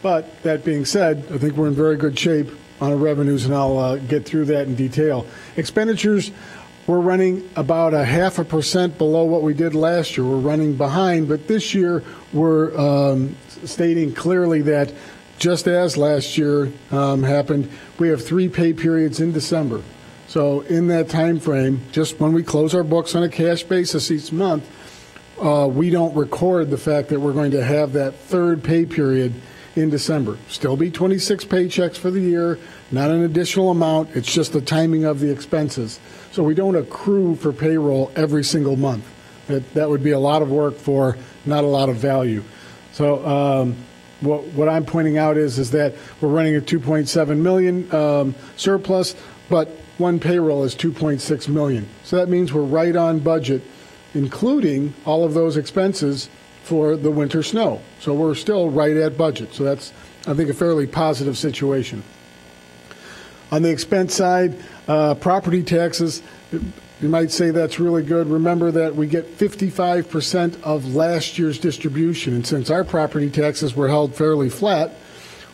But that being said, I think we're in very good shape on our revenues, and I'll get through that in detail. Expenditures, we're running about 0.5% below what we did last year. We're running behind, but this year we're stating clearly that just as last year happened, we have 3 pay periods in December. So in that time frame, just when we close our books on a cash basis each month, we don't record the fact that we're going to have that third pay period in December. Still be 26 paychecks for the year, not an additional amount. It's just the timing of the expenses. So we don't accrue for payroll every single month. That would be a lot of work for not a lot of value. So what I'm pointing out is that we're running a $2.7 million surplus, but one payroll is $2.6 million. So that means we're right on budget, including all of those expenses for the winter snow. So we're still right at budget. So that's, I think, a fairly positive situation. On the expense side, property taxes, you might say that's really good. Remember that we get 55% of last year's distribution, and since our property taxes were held fairly flat,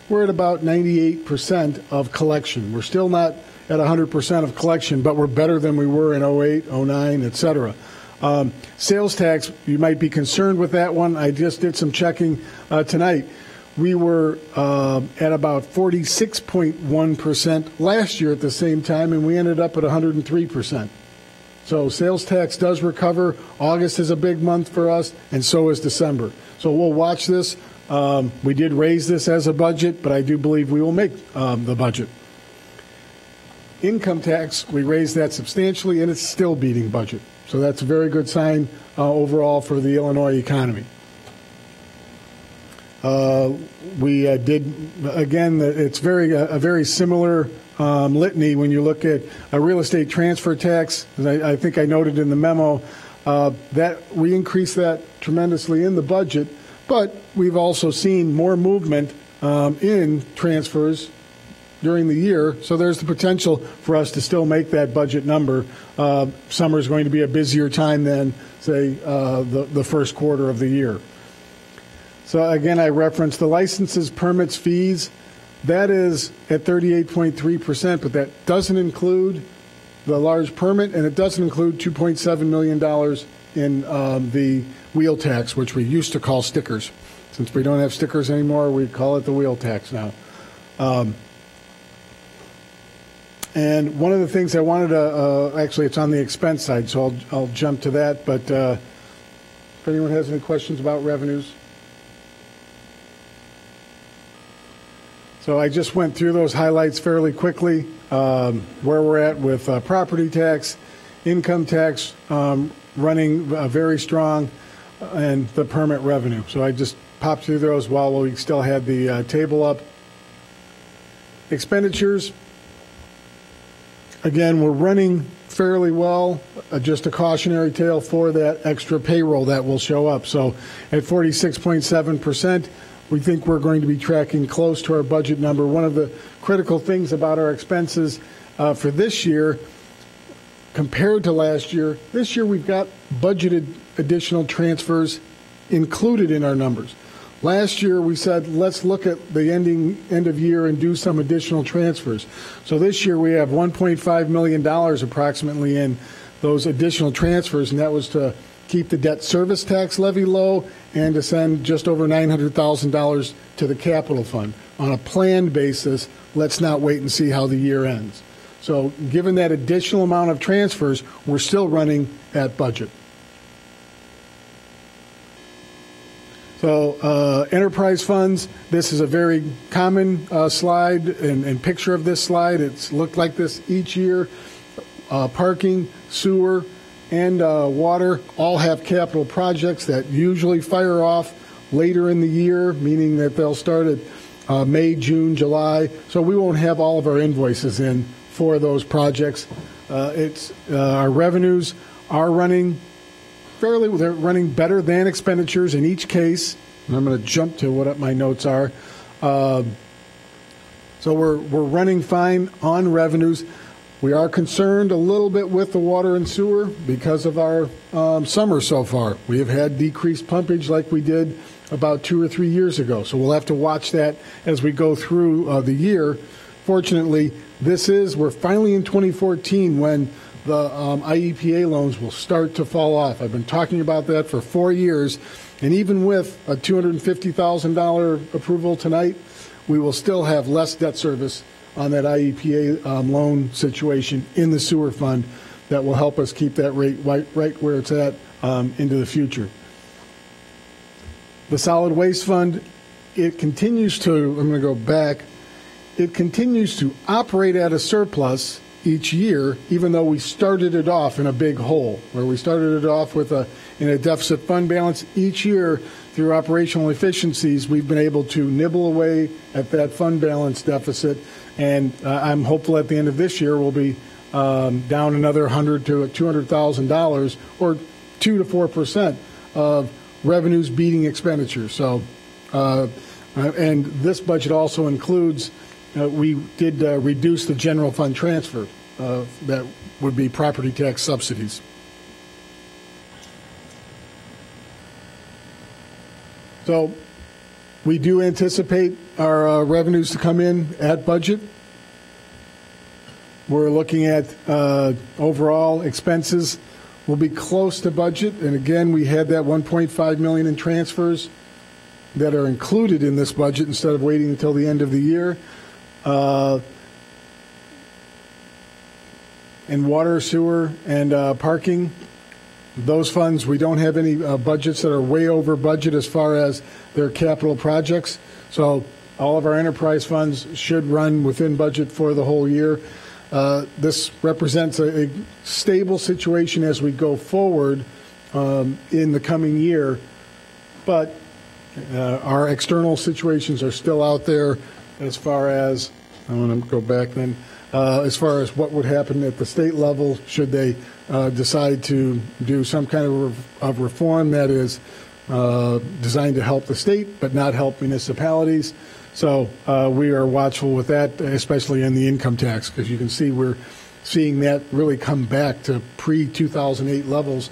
we're at about 98% of collection. We're still not at 100% of collection, but we're better than we were in 08, 09, et cetera. Sales tax, you might be concerned with that one. I just did some checking tonight. We were at about 46.1% last year at the same time, and we ended up at 103%. So sales tax does recover. August is a big month for us, and so is December. So we'll watch this. We did raise this as a budget, but I do believe we will make the budget. Income tax, we raised that substantially, and it's still beating budget. So that's a very good sign overall for the Illinois economy. We did, again, it's a very similar litany when you look at a real estate transfer tax. I think I noted in the memo that we increased that tremendously in the budget, but we've also seen more movement in transfers during the year, so there's the potential for us to still make that budget number. Summer is going to be a busier time than, say, the first quarter of the year. So again, I referenced the licenses, permits, fees. That is at 38.3%, but that doesn't include the large permit, and it doesn't include $2.7 million in the wheel tax, which we used to call stickers. Since we don't have stickers anymore, we call it the wheel tax now. And one of the things I wanted to, actually it's on the expense side, so I'll jump to that, but if anyone has any questions about revenues. So I just went through those highlights fairly quickly, where we're at with property tax, income tax running very strong, and the permit revenue. So I just popped through those while we still had the table up. Expenditures, again, we're running fairly well. Just a cautionary tale for that extra payroll that will show up. So at 46.7%, we think we're going to be tracking close to our budget number. One of the critical things about our expenses for this year compared to last year, this year we've got budgeted additional transfers included in our numbers. Last year we said, let's look at the end of year and do some additional transfers. So this year we have $1.5 million approximately in those additional transfers, and that was to keep the debt service tax levy low and to send just over $900,000 to the capital fund. On a planned basis, let's not wait and see how the year ends. So given that additional amount of transfers, we're still running at budget. So enterprise funds, this is a very common slide and picture of this slide. It's looked like this each year. Parking, sewer, and water all have capital projects that usually fire off later in the year, meaning that they'll start at May, June, July. So we won't have all of our invoices in for those projects. Our revenues are running they're running better than expenditures in each case. And I'm going to jump to what my notes are. So we're running fine on revenues. We are concerned a little bit with the water and sewer because of our summer so far. We have had decreased pumpage like we did about 2 or 3 years ago. So we'll have to watch that as we go through the year. Fortunately, we're finally in 2014 when the IEPA loans will start to fall off. I've been talking about that for 4 years, and even with a $250,000 approval tonight, we will still have less debt service on that IEPA loan situation in the sewer fund that will help us keep that rate right where it's at into the future. The solid waste fund, it continues to, I'm going to go back, it continues to operate at a surplus each year, even though we started it off in a big hole, where we started it off in a deficit fund balance. Each year, through operational efficiencies, we've been able to nibble away at that fund balance deficit, and I'm hopeful at the end of this year we'll be down another $100,000 to $200,000, or 2 to 4% of revenues beating expenditures. So, and this budget also includes. We did reduce the general fund transfer that would be property tax subsidies. So we do anticipate our revenues to come in at budget. We're looking at overall expenses will be close to budget. And again, we had that $1.5 million in transfers that are included in this budget instead of waiting until the end of the year. And water, sewer, and parking, those funds, we don't have any budgets that are way over budget as far as their capital projects. So all of our enterprise funds should run within budget for the whole year. This represents a stable situation as we go forward in the coming year, but our external situations are still out there. As far as, I want to go back then, as far as what would happen at the state level should they decide to do some kind of reform that is designed to help the state but not help municipalities. So we are watchful with that, especially in the income tax, because you can see we're seeing that really come back to pre-2008 levels.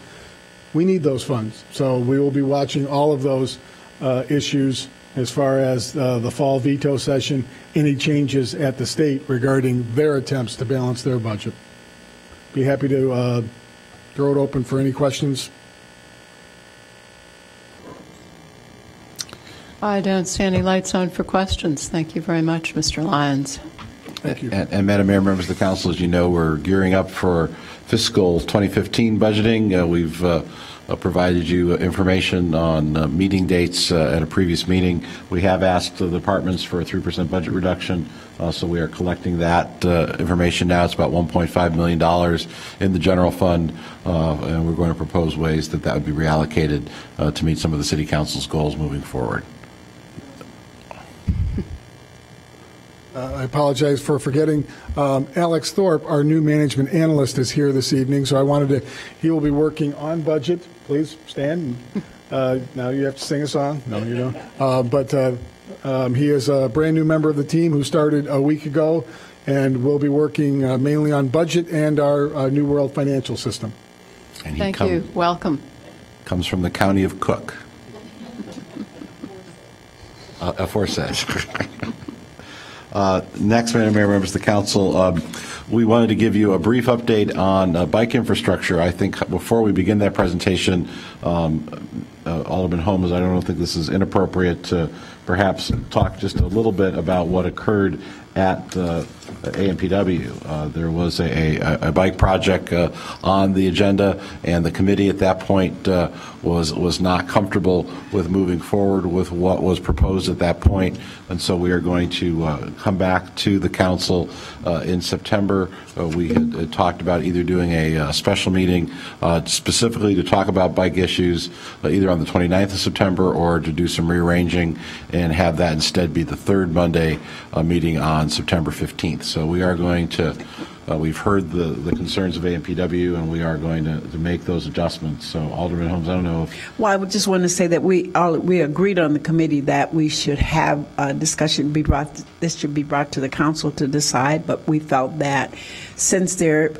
We need those funds. So we will be watching all of those issues as far as the fall veto session, any changes at the state regarding their attempts to balance their budget. Be happy to throw it open for any questions. I don't see any lights on for questions. Thank you very much, Mr. Lyons. Thank you. And Madam Mayor, members of the council, as you know, we're gearing up for fiscal 2015 budgeting. We've provided you information on meeting dates at a previous meeting. We have asked the departments for a 3% budget reduction, so we are collecting that information now. It's about $1.5 million in the general fund, and we're going to propose ways that would be reallocated to meet some of the city council's goals moving forward. I apologize for forgetting. Alex Thorpe, our new management analyst, is here this evening, so he will be working on budget. Please stand. Now you have to sing a song. No, you don't. He is a brand new member of the team who started a week ago, and will be working mainly on budget and our New World financial system. And Thank you. Welcome. Comes from the county of Cook. Aforesaid. Next, Madam Mayor, members of the council, we wanted to give you a brief update on bike infrastructure. I think before we begin that presentation, Alderman Holmes, I don't think this is inappropriate to perhaps talk just a little bit about what occurred at AMPW. There was a bike project on the agenda, and the committee at that point was not comfortable with moving forward with what was proposed at that point, and so we are going to come back to the council in September. We had talked about either doing a special meeting specifically to talk about bike issues either on the 29th of September or to do some rearranging and have that instead be the third Monday meeting on September 15th. So we are going to, we've heard the concerns of AMPW, and we are going to make those adjustments. So Alderman Holmes, I don't know if... Well, I would just want to say that we agreed on the committee that we should have a discussion this should be brought to the council to decide, but we felt that since there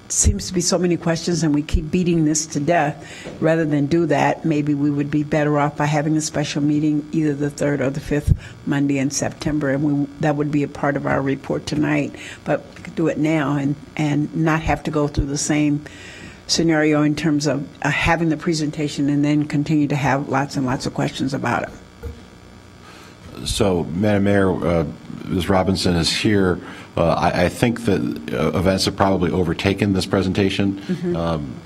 seems to be so many questions and we keep beating this to death, rather than do that, maybe we would be better off by having a special meeting either the 3rd or the 5th Monday in September, and that would be a part of our report tonight. But we could do it now and not have to go through the same scenario in terms of having the presentation and then continue to have lots and lots of questions about it. So, Madam Mayor, Ms. Robinson is here. I think that events have probably overtaken this presentation,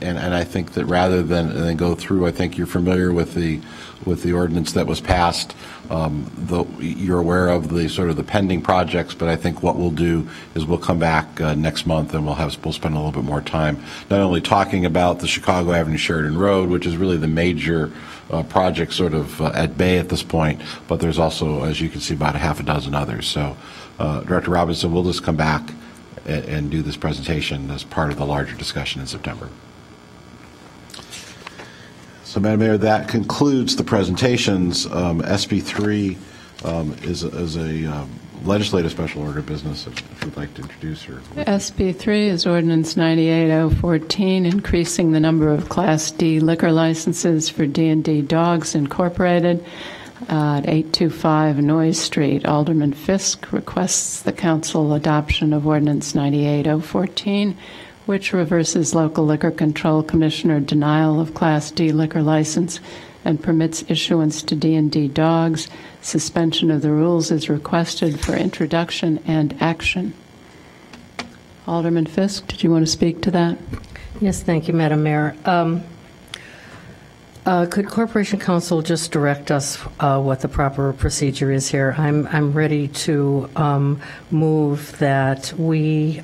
and I think that rather than go through, I think you're familiar with the ordinance that was passed. You're aware of the sort of the pending projects, but I think what we'll do is we'll come back next month and we'll spend a little bit more time not only talking about the Chicago Avenue Sheridan Road, which is really the major project sort of at bay at this point, but there's also, as you can see, about a half a dozen others. So, Director Robinson, we'll just come back and do this presentation as part of the larger discussion in September. So, Madam Mayor, that concludes the presentations. SB 3 is a legislative special order business, if you'd like to introduce her. SB 3 is Ordinance 98-014, increasing the number of Class D liquor licenses for D&D Dogs Incorporated at 825 Noyes Street. Alderman Fisk requests the council adoption of Ordinance 98-014, which reverses local liquor control commissioner denial of Class D liquor license and permits issuance to D&D Dogs. Suspension of the rules is requested for introduction and action. Alderman Fisk, did you want to speak to that? Yes, thank you, Madam Mayor. Could Corporation Counsel just direct us what the proper procedure is here? I'm ready to move that we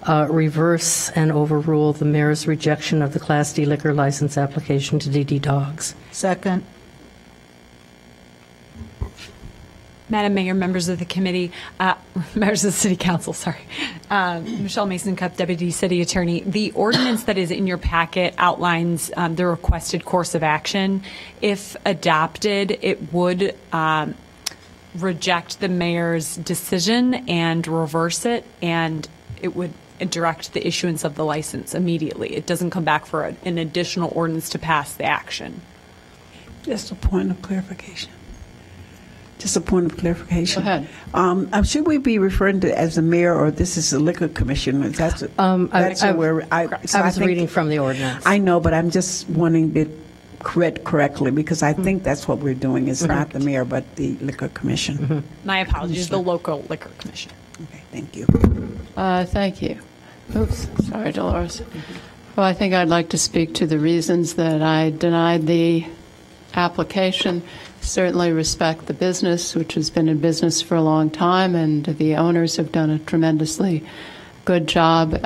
reverse and overrule the mayor's rejection of the Class D liquor license application to D&D Dogs. Second. Madam Mayor, members of the committee, members of the City Council, sorry. Michelle Mason-Cup, Deputy City Attorney. The ordinance that is in your packet outlines the requested course of action. If adopted, it would reject the mayor's decision and reverse it, and it would direct the issuance of the license immediately. It doesn't come back for an additional ordinance to pass the action. Just a point of clarification. Just a point of clarification. Go ahead. Should we be referring to as the mayor, or this is the liquor commission? That's where I was reading from the ordinance. I know, but I'm just wanting it correctly, because I think that's what we're doing. It's not the mayor, but the liquor commission. My apologies, the local liquor commission. Okay, thank you. Thank you. Oops, sorry, Dolores. Well, I think I'd like to speak to the reasons that I denied the application. Certainly respect the business, which has been in business for a long time, and the owners have done a tremendously good job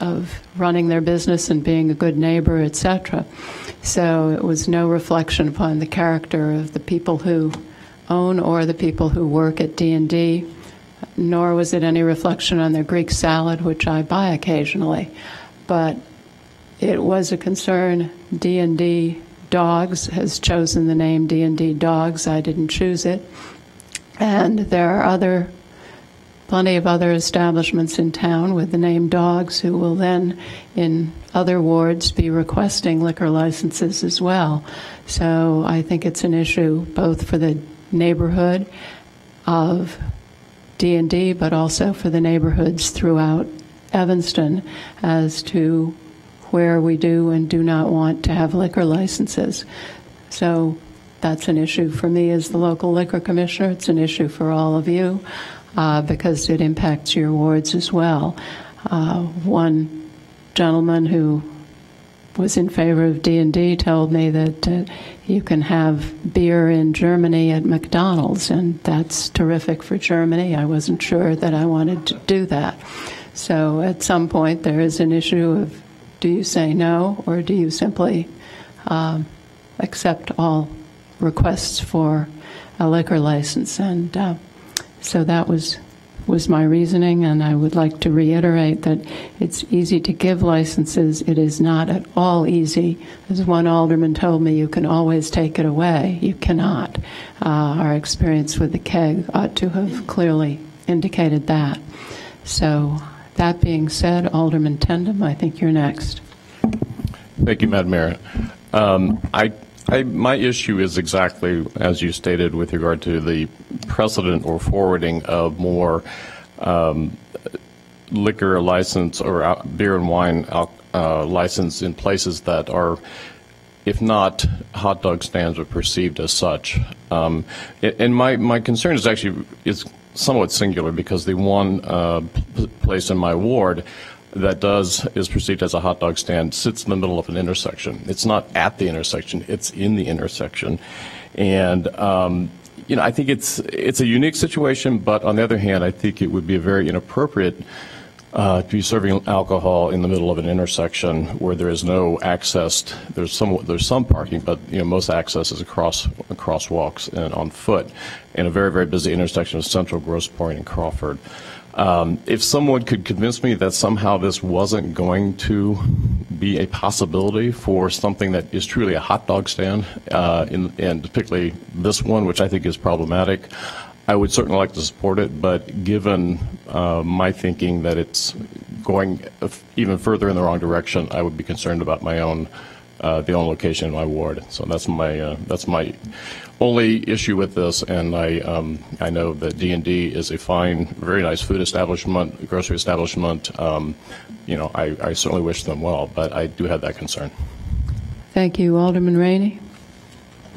of running their business and being a good neighbor, etc. So it was no reflection upon the character of the people who own or the people who work at D&D, nor was it any reflection on their Greek salad, which I buy occasionally. But it was a concern. D&D Dogs has chosen the name D&D Dogs. I didn't choose it. And there are plenty of other establishments in town with the name Dogs who will then, in other wards, be requesting liquor licenses as well. So I think it's an issue both for the neighborhood of D&D, but also for the neighborhoods throughout Evanston as to where we do and do not want to have liquor licenses. So that's an issue for me as the local liquor commissioner. It's an issue for all of you because it impacts your wards as well. One gentleman who was in favor of D&D told me that you can have beer in Germany at McDonald's, and that's terrific for Germany. I wasn't sure that I wanted to do that. So at some point there is an issue of, do you say no, or do you simply accept all requests for a liquor license? And so that was my reasoning, and I would like to reiterate that it's easy to give licenses. It is not at all easy. As one alderman told me, you can always take it away. You cannot. Our experience with the keg ought to have clearly indicated that. So that being said, Alderman Tendam, I think you're next. Thank you, Madam Mayor. My issue is exactly as you stated with regard to the precedent or forwarding of more liquor license or beer and wine license in places that are, if not hot dog stands, are perceived as such. And my concern is somewhat singular, because the one place in my ward that is perceived as a hot dog stand sits in the middle of an intersection. It's not at the intersection, it's in the intersection. And I think it's a unique situation, but on the other hand, I think it would be very inappropriate to be serving alcohol in the middle of an intersection where there is no access. There's some parking, but most access is across crosswalks and on foot in a very, very busy intersection of Central, Grosse Pointe, and Crawford. If someone could convince me that somehow this wasn't going to be a possibility for something that is truly a hot dog stand, and particularly this one, which I think is problematic, I would certainly like to support it, but given my thinking that it's going even further in the wrong direction, I would be concerned about my own the only location in my ward. So that's my only issue with this. And I know that D&D is a fine, very nice food establishment, grocery establishment. I certainly wish them well, but I do have that concern. Thank you, Alderman Rainey.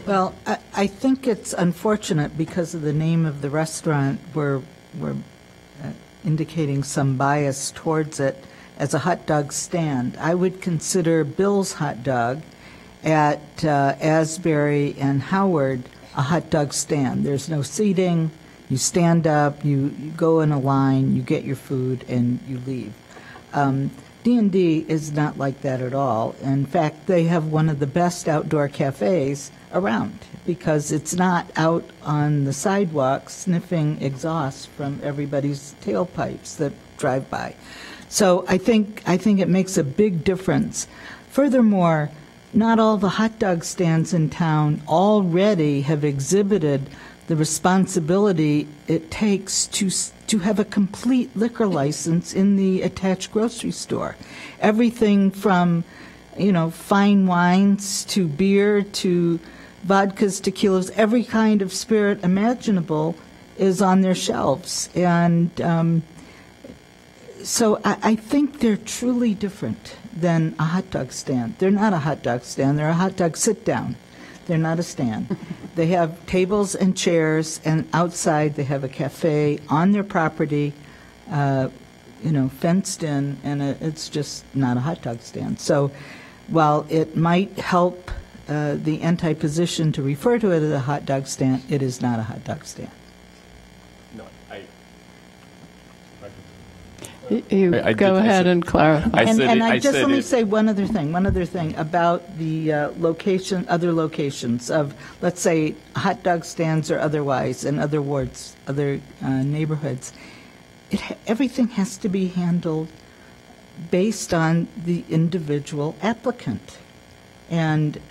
Well, I think it's unfortunate because of the name of the restaurant. We're indicating some bias towards it as a hot dog stand. I would consider Bill's Hot Dog at Asbury and Howard a hot dog stand. There's no seating. You stand up, you go in a line, you get your food, and you leave. D&D is not like that at all. In fact, they have one of the best outdoor cafes around because it's not out on the sidewalk sniffing exhaust from everybody's tailpipes that drive by. So I think it makes a big difference. Furthermore, not all the hot dog stands in town already have exhibited the responsibility it takes to have a complete liquor license in the attached grocery store. Everything from, fine wines to beer to vodkas, tequilas, every kind of spirit imaginable is on their shelves. And so I think they're truly different than a hot dog stand. They're not a hot dog stand. They're a hot dog sit-down. They're not a stand. They have tables and chairs, and outside they have a cafe on their property, fenced in, and it's just not a hot dog stand. So while it might help the anti-position to refer to it as a hot dog stand, it is not a hot dog stand. You go ahead and clarify. Let me say one other thing about the other locations of, let's say, hot dog stands or otherwise in other wards, other neighborhoods. Everything has to be handled based on the individual applicant. And,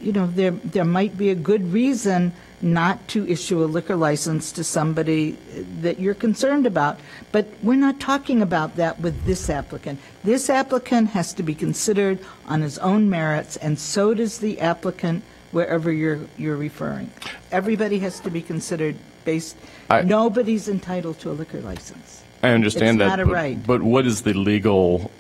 there might be a good reason not to issue a liquor license to somebody that you're concerned about. But we're not talking about that with this applicant. This applicant has to be considered on his own merits, and so does the applicant wherever you're referring. Everybody has to be considered based. Nobody's entitled to a liquor license. I understand it's that, not a right. But what is the legal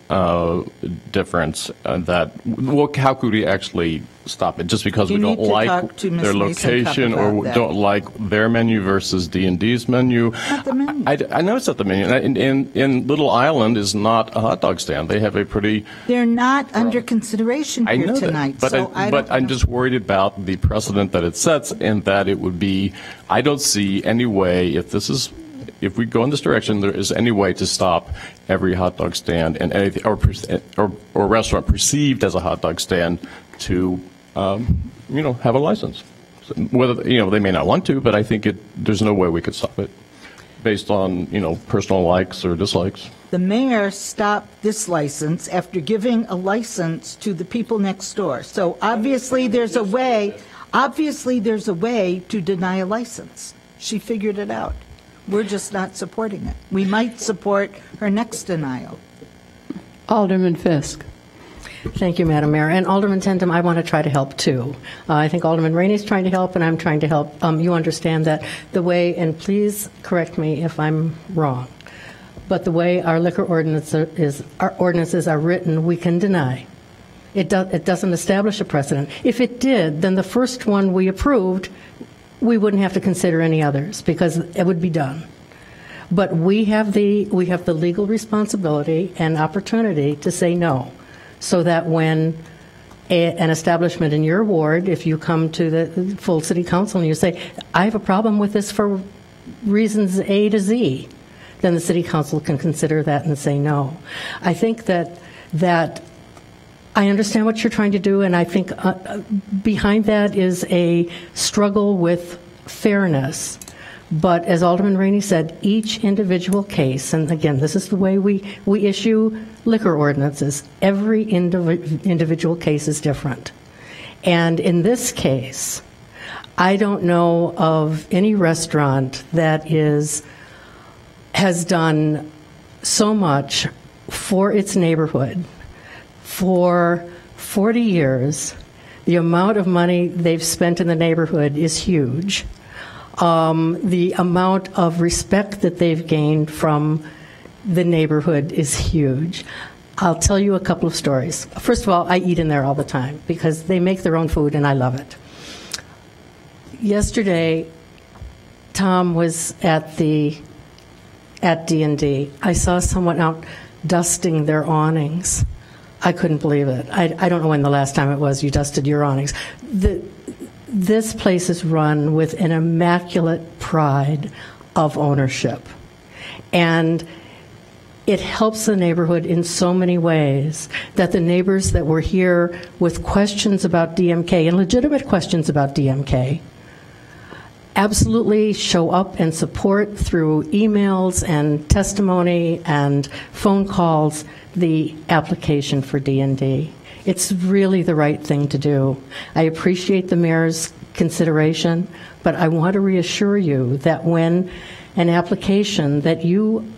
difference how could we actually stop it? Just because we don't like their location or don't like their menu versus D&D's menu? Not the menu. I know it's not the menu. And Little Island is not a hot dog stand. They have a pretty... They're not under consideration here tonight. But I'm just worried about the precedent that it sets, and that it would be... I don't see any way, if we go in this direction, there is any way to stop every hot dog stand and anything or restaurant perceived as a hot dog stand to have a license. So whether they may not want to, but I think there's no way we could stop it based on personal likes or dislikes. The mayor stopped this license after giving a license to the people next door. So obviously there's a way to deny a license. She figured it out. We're just not supporting it. We might support her next denial. Alderman Fisk. Thank you, Madam Mayor. And Alderman Tendam, I want to try to help, too. I think Alderman Rainey's trying to help, and I'm trying to help. You understand that the way, and please correct me if I'm wrong, but the way our liquor ordinances are written, we can deny. It doesn't establish a precedent. If it did, then the first one we approved, we wouldn't have to consider any others because it would be done. But we have the legal responsibility and opportunity to say no, so that when an establishment in your ward, if you come to the full city council and you say, I have a problem with this for reasons A to Z, then the city council can consider that and say no. I think that I understand what you're trying to do, and I think behind that is a struggle with fairness. But as Alderman Rainey said, each individual case, and again, this is the way we issue liquor ordinances, every individual case is different. And in this case, I don't know of any restaurant that has done so much for its neighborhood. For 40 years, the amount of money they've spent in the neighborhood is huge. The amount of respect that they've gained from the neighborhood is huge. I'll tell you a couple of stories. First of all, I eat in there all the time because they make their own food and I love it. Yesterday, Tom was at D&D. I saw someone out dusting their awnings. I couldn't believe it. I don't know when the last time it was you dusted your awnings. This place is run with an immaculate pride of ownership. And it helps the neighborhood in so many ways that the neighbors that were here with questions about DMK, and legitimate questions about DMK, absolutely show up and support through emails and testimony and phone calls the application for D&D. It's really the right thing to do. I appreciate the mayor's consideration, but I want to reassure you that when an application that you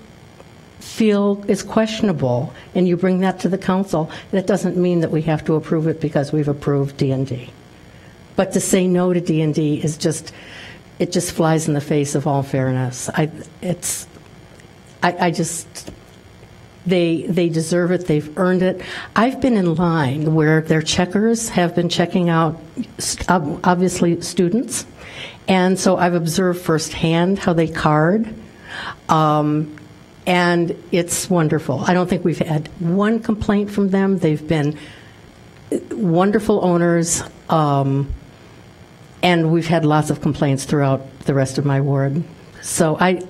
feel is questionable and you bring that to the council, that doesn't mean that we have to approve it because we've approved D&D. But to say no to D&D is just, it just flies in the face of all fairness. They deserve it. They've earned it. I've been in line where their checkers have been checking out, obviously, students. And so I've observed firsthand how they card. And it's wonderful. I don't think we've had one complaint from them. They've been wonderful owners. And we've had lots of complaints throughout the rest of my ward. So I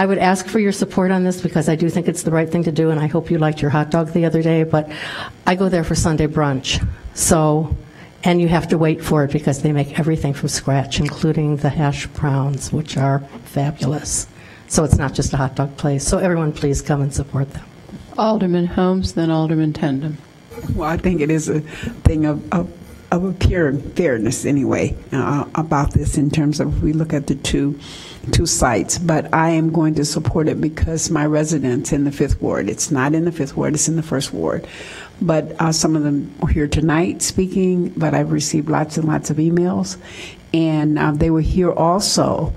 would ask for your support on this because I do think it's the right thing to do, and I hope you liked your hot dog the other day, but I go there for Sunday brunch. So, and you have to wait for it because they make everything from scratch, including the hash browns, which are fabulous. So it's not just a hot dog place. So everyone please come and support them. Alderman Holmes, then Alderman Tandem. Well, I think it is a thing of a pure fairness anyway about this in terms of if we look at the two sites. But I am going to support it because my residents in the 5th Ward, it's not in the 5th Ward, it's in the 1st Ward. But some of them are here tonight speaking, but I've received lots and lots of emails. And they were here also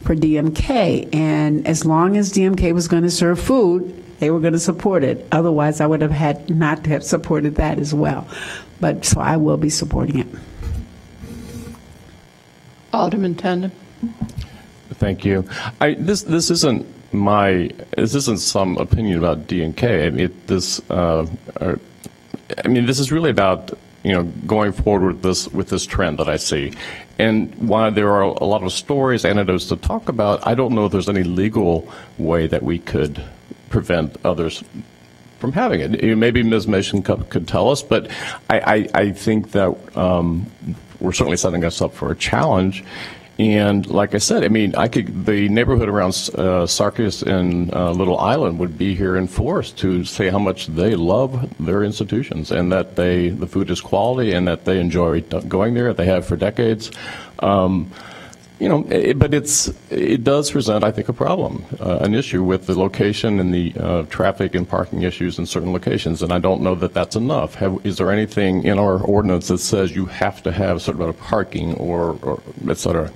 for DMK. And as long as DMK was going to serve food, they were going to support it. Otherwise, I would have had not to have supported that as well. But so I will be supporting it. Alderman Tandem. Thank you. This isn't some opinion about D&K. This is really about going forward with this trend that I see. And while there are a lot of stories, anecdotes to talk about, I don't know if there's any legal way that we could prevent others from having it. Maybe Ms. Mason could tell us, but I think that we're certainly setting us up for a challenge. And like I said, the neighborhood around Sarkis and Little Island would be here in force to say how much they love their institutions and that the food is quality and that they enjoy going there. They have for decades. But it does present, I think, a problem, an issue with the location and the traffic and parking issues in certain locations, and I don't know that that's enough. Is there anything in our ordinance that says you have to have a certain amount of parking or et cetera?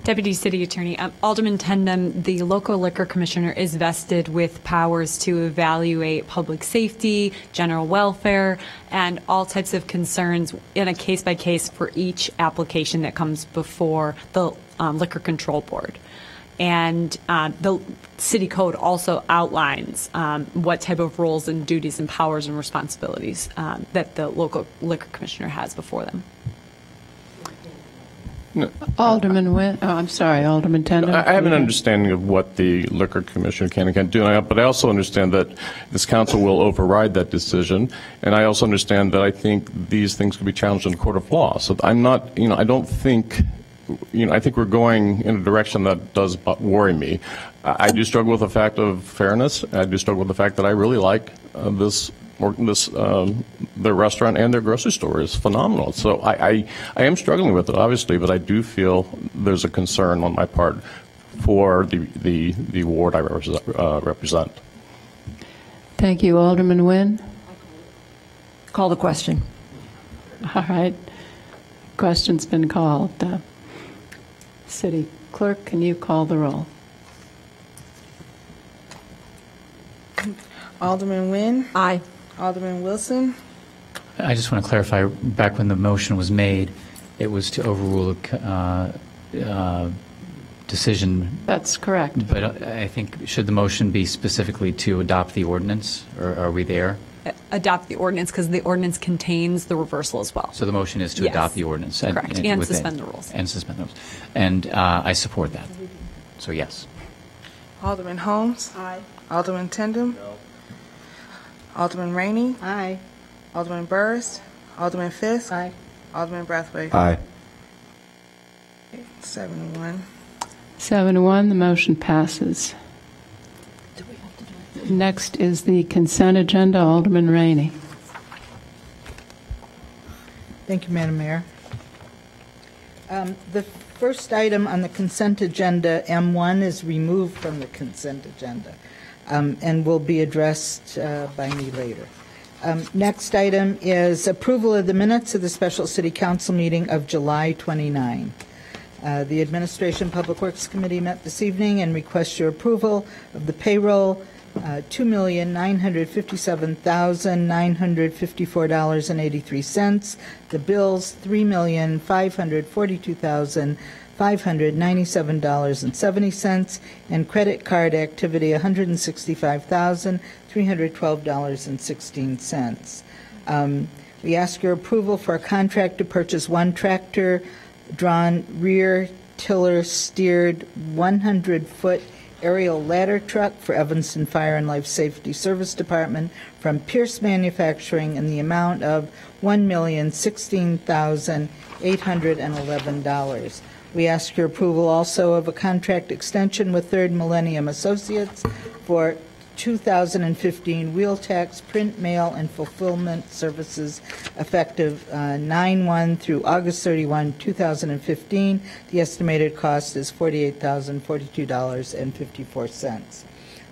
Deputy City Attorney, Alderman Tandem, the local liquor commissioner is vested with powers to evaluate public safety, general welfare, and all types of concerns in a case-by-case for each application that comes before the Liquor Control Board. And the city code also outlines what type of roles and duties and powers and responsibilities that the local liquor commissioner has before them. No. Alderman Wynn. Oh, I'm sorry, Alderman Tandem. I have an understanding of what the liquor commissioner can and can't do, but I also understand that this council will override that decision, and I also understand that I think these things can be challenged in the court of law. So I'm not, I don't think, I think we're going in a direction that does worry me. I do struggle with the fact of fairness. I do struggle with the fact that I really like their restaurant and their grocery store is phenomenal. So I am struggling with it, obviously, but I do feel there's a concern on my part for the ward I represent. Thank you, Alderman Wynn. Call the question. All right. Question's been called. City Clerk, can you call the roll? Alderman Wynn. Aye. Alderman Wilson. I just want to clarify, back when the motion was made, it was to overrule a decision. That's correct. But I think, should the motion be specifically to adopt the ordinance, or are we there? Adopt the ordinance because the ordinance contains the reversal as well. So the motion is to adopt the ordinance. Correct, and suspend the rules. And suspend the rules. And I support that. So yes. Alderman Holmes. Aye. Alderman Tandem. No. Alderman Rainey. Aye. Alderman Burris. Alderman Fisk. Aye. Alderman Brathwaite. Aye. 7-1. 7-1, the motion passes. Next is the consent agenda. Alderman Rainey. Thank you, Madam Mayor. The first item on the consent agenda, M1, is removed from the consent agenda and will be addressed by me later. Next item is approval of the minutes of the special city council meeting of July 29. The Administration Public Works Committee met this evening and requests your approval of the payroll, $2,957,954.83. The bills, $3,542,597.70, and credit card activity, $165,312.16. We ask your approval for a contract to purchase one tractor-drawn rear tiller steered 100-foot aerial ladder truck for Evanston Fire and Life Safety Service Department from Pierce Manufacturing in the amount of $1,016,811. We ask your approval also of a contract extension with Third Millennium Associates for 2015 wheel tax, print, mail, and fulfillment services effective 9/1 through August 31, 2015. The estimated cost is $48,042.54.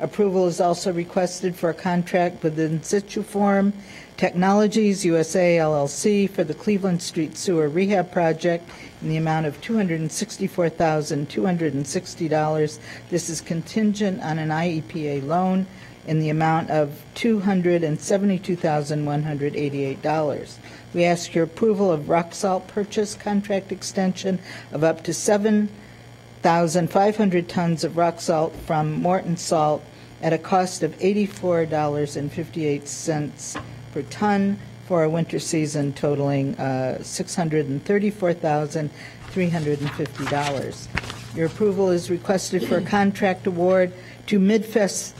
Approval is also requested for a contract with In Situ Form Technologies USA LLC for the Cleveland Street Sewer Rehab Project in the amount of $264,260. This is contingent on an IEPA loan in the amount of $272,188. We ask your approval of rock salt purchase contract extension of up to 7,500 tons of rock salt from Morton Salt at a cost of $84.58 per ton for a winter season totaling $634,350. Your approval is requested for a contract award to Midwest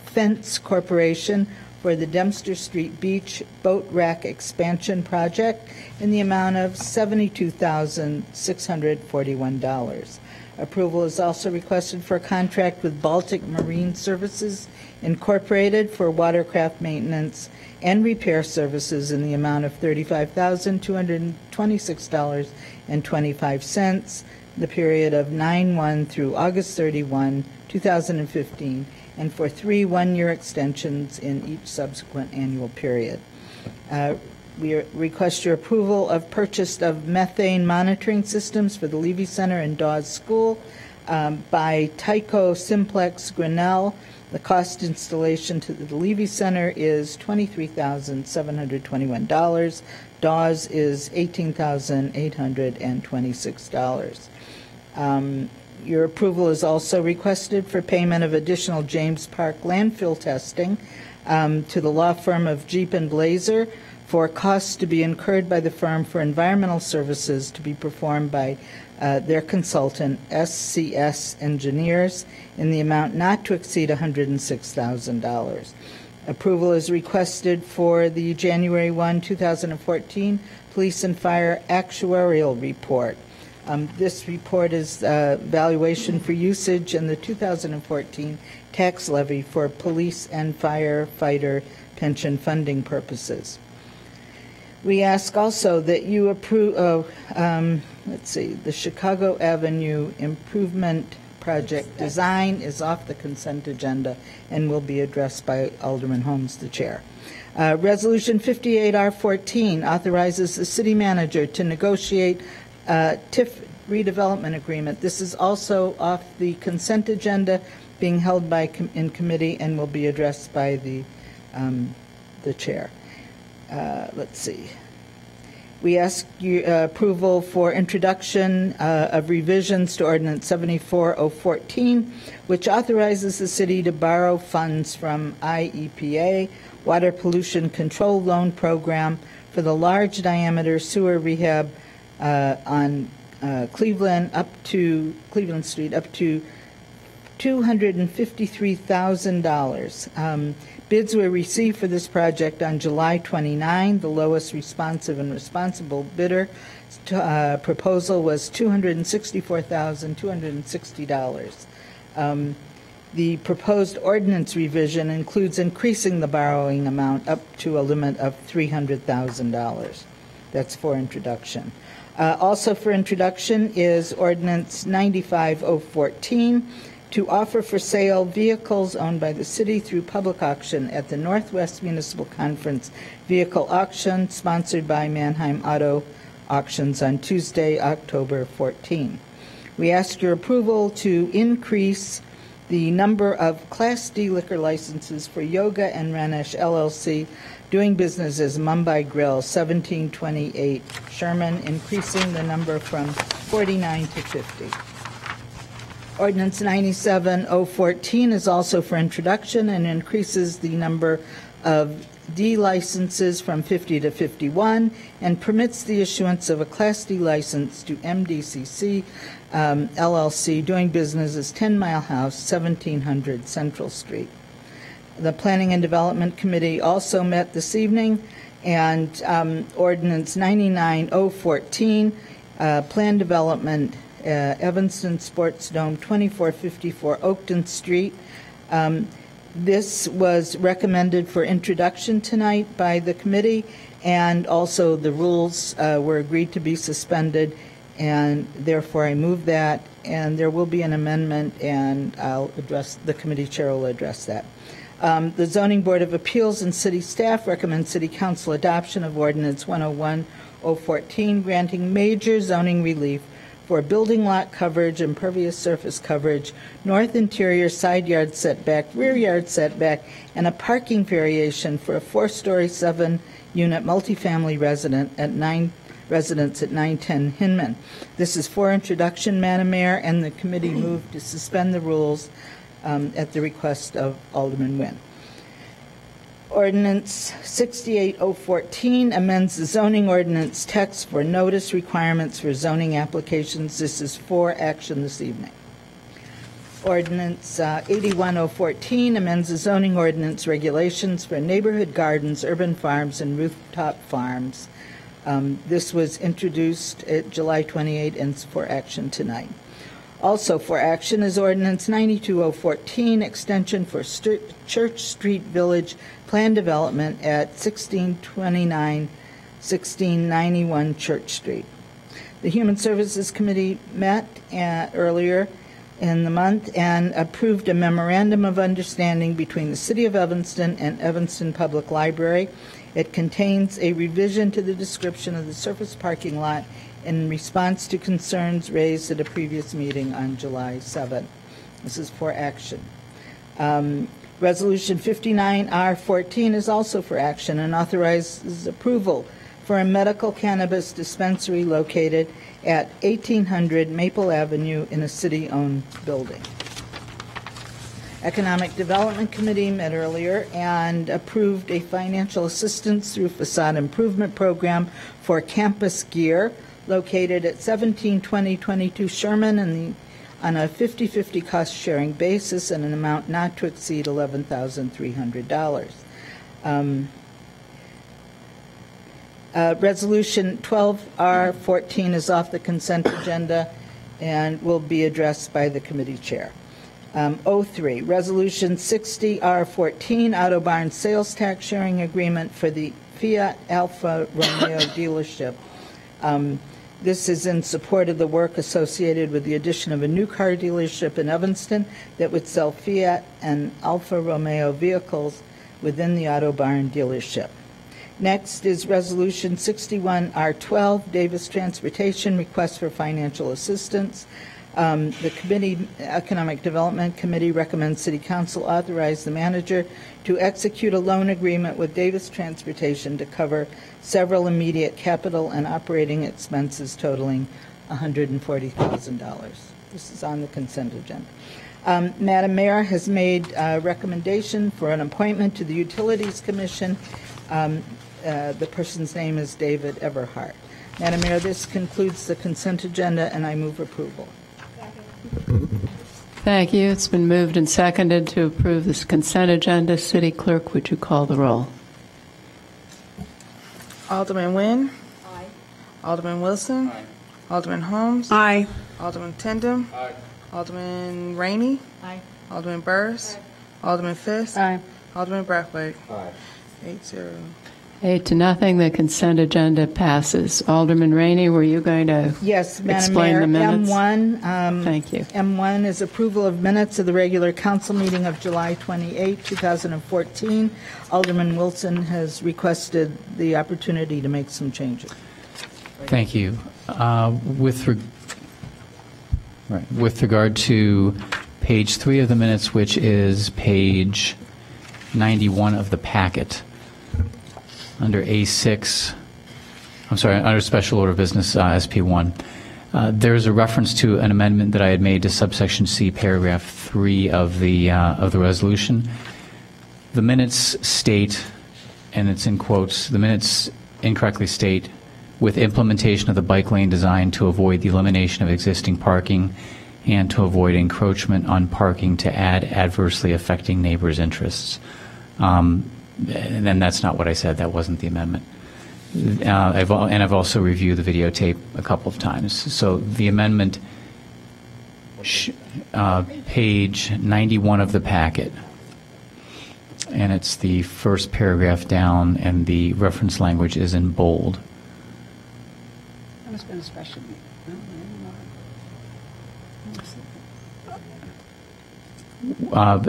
Fence Corporation for the Dempster Street Beach Boat Rack Expansion Project in the amount of $72,641. Approval is also requested for a contract with Baltic Marine Services Incorporated for watercraft maintenance and repair services in the amount of $35,226.25, the period of 9/1 through August 31, 2015, and for 3 one-year extensions in each subsequent annual period. We request your approval of purchase of methane monitoring systems for the Levy Center and Dawes School by Tyco Simplex Grinnell. The cost installation to the Levy Center is $23,721. Dawes is $18,826. Your approval is also requested for payment of additional James Park landfill testing to the law firm of Jeep and Blazer for costs to be incurred by the firm for environmental services to be performed by their consultant, SCS Engineers, in the amount not to exceed $106,000. Approval is requested for the January 1, 2014 Police and Fire Actuarial Report. This report is valuation for usage in the 2014 tax levy for police and firefighter pension funding purposes. We ask also that you approve, the Chicago Avenue Improvement Project design is off the consent agenda and will be addressed by Alderman Holmes, the chair. Resolution 58R14 authorizes the city manager to negotiate TIF redevelopment agreement. This is also off the consent agenda, being held in committee and will be addressed by the chair. Let's see. We ask your approval for introduction of revisions to Ordinance 74-014, which authorizes the city to borrow funds from IEPA, Water Pollution Control Loan Program, for the large diameter sewer rehab on Cleveland Street up to $253,000. Bids were received for this project on July 29. The lowest responsive and responsible bidder proposal was $264,260. The proposed ordinance revision includes increasing the borrowing amount up to a limit of $300,000. That's for introduction. Also for introduction is Ordinance 95-014 to offer for sale vehicles owned by the city through public auction at the Northwest Municipal Conference Vehicle Auction, sponsored by Mannheim Auto Auctions on Tuesday, October 14. We ask your approval to increase the number of Class D liquor licenses for Yoga and Ranesh LLC, doing business as Mumbai Grill, 1728 Sherman, increasing the number from 49 to 50. Ordinance 97-014 is also for introduction and increases the number of D licenses from 50 to 51 and permits the issuance of a Class D license to MDCC LLC, doing business as 10 Mile House, 1700 Central Street. The Planning and Development Committee also met this evening, and Ordinance 99-014, Plan Development, Evanston Sports Dome, 2454 Oakton Street. This was recommended for introduction tonight by the committee, and also the rules were agreed to be suspended, and therefore I move that, and there will be an amendment, and the committee chair will address that. The Zoning Board of Appeals and city staff recommend City Council adoption of Ordinance 101-014, granting major zoning relief for building lot coverage, impervious surface coverage, north interior side yard setback, rear yard setback, and a parking variation for a 4-story, 7-unit multifamily residence at 910 Hinman. This is for introduction, Madam Mayor, and the committee moved to suspend the rules at the request of Alderman Nguyen. Ordinance 68-014 amends the zoning ordinance text for notice requirements for zoning applications. This is for action this evening. Ordinance 81-014 amends the zoning ordinance regulations for neighborhood gardens, urban farms, and rooftop farms. This was introduced at July 28 and is for action tonight. Also for action is Ordinance 92-014, extension for Church Street Village Plan Development at 1629-1691 Church Street. The Human Services Committee met earlier in the month and approved a memorandum of understanding between the City of Evanston and Evanston Public Library. It contains a revision to the description of the surface parking lot in response to concerns raised at a previous meeting on July 7. This is for action. Resolution 59R14 is also for action and authorizes approval for a medical cannabis dispensary located at 1800 Maple Avenue in a city-owned building. Economic Development Committee met earlier and approved a financial assistance through facade improvement program for Campus Gear located at 1720-22 Sherman on a 50-50 cost-sharing basis and an amount not to exceed $11,300. Resolution 12R14 is off the consent agenda and will be addressed by the committee chair. 03, Resolution 60R14, Auto Barn Sales Tax Sharing Agreement for the Fiat Alfa Romeo dealership. This is in support of the work associated with the addition of a new car dealership in Evanston that would sell Fiat and Alfa Romeo vehicles within the Auto Barn dealership. Next is Resolution 61R12, Davis Transportation Request for Financial Assistance. The Economic Development Committee recommends City Council authorize the manager to execute a loan agreement with Davis Transportation to cover several immediate capital and operating expenses totaling $140,000. This is on the consent agenda. Madam Mayor has made a recommendation for an appointment to the Utilities Commission. The person's name is David Everhart. Madam Mayor, this concludes the consent agenda, and I move approval. Thank you. It's been moved and seconded to approve this consent agenda. City Clerk, would you call the roll? Alderman Nguyen. Aye. Alderman Wilson. Aye. Alderman Holmes. Aye. Alderman Tindem. Aye. Alderman Rainey. Aye. Alderman Burris. Alderman Fisk. Aye. Alderman Brathwaite. Aye. 8-0. 8-0, the consent agenda passes. Alderman Rainey, were you going to Yes, Madam explain Mayor. the minutes? M1. Thank you. M1 is approval of minutes of the regular council meeting of July 28, 2014. Alderman Wilson has requested the opportunity to make some changes. Thank you. With regard to page 3 of the minutes, which is page 91 of the packet, under A6, under Special Order of Business, SP1, there's a reference to an amendment that I had made to subsection C, paragraph 3 of the resolution. The minutes state, and it's in quotes, the minutes incorrectly state, with implementation of the bike lane design to avoid the elimination of existing parking and to avoid encroachment on parking to add adversely affecting neighbors' interests. And then that's not what I said. That wasn't the amendment. I've also reviewed the videotape a couple of times. So the amendment, page 91 of the packet, and it's the first paragraph down, and the reference language is in bold. That must have been a special meeting.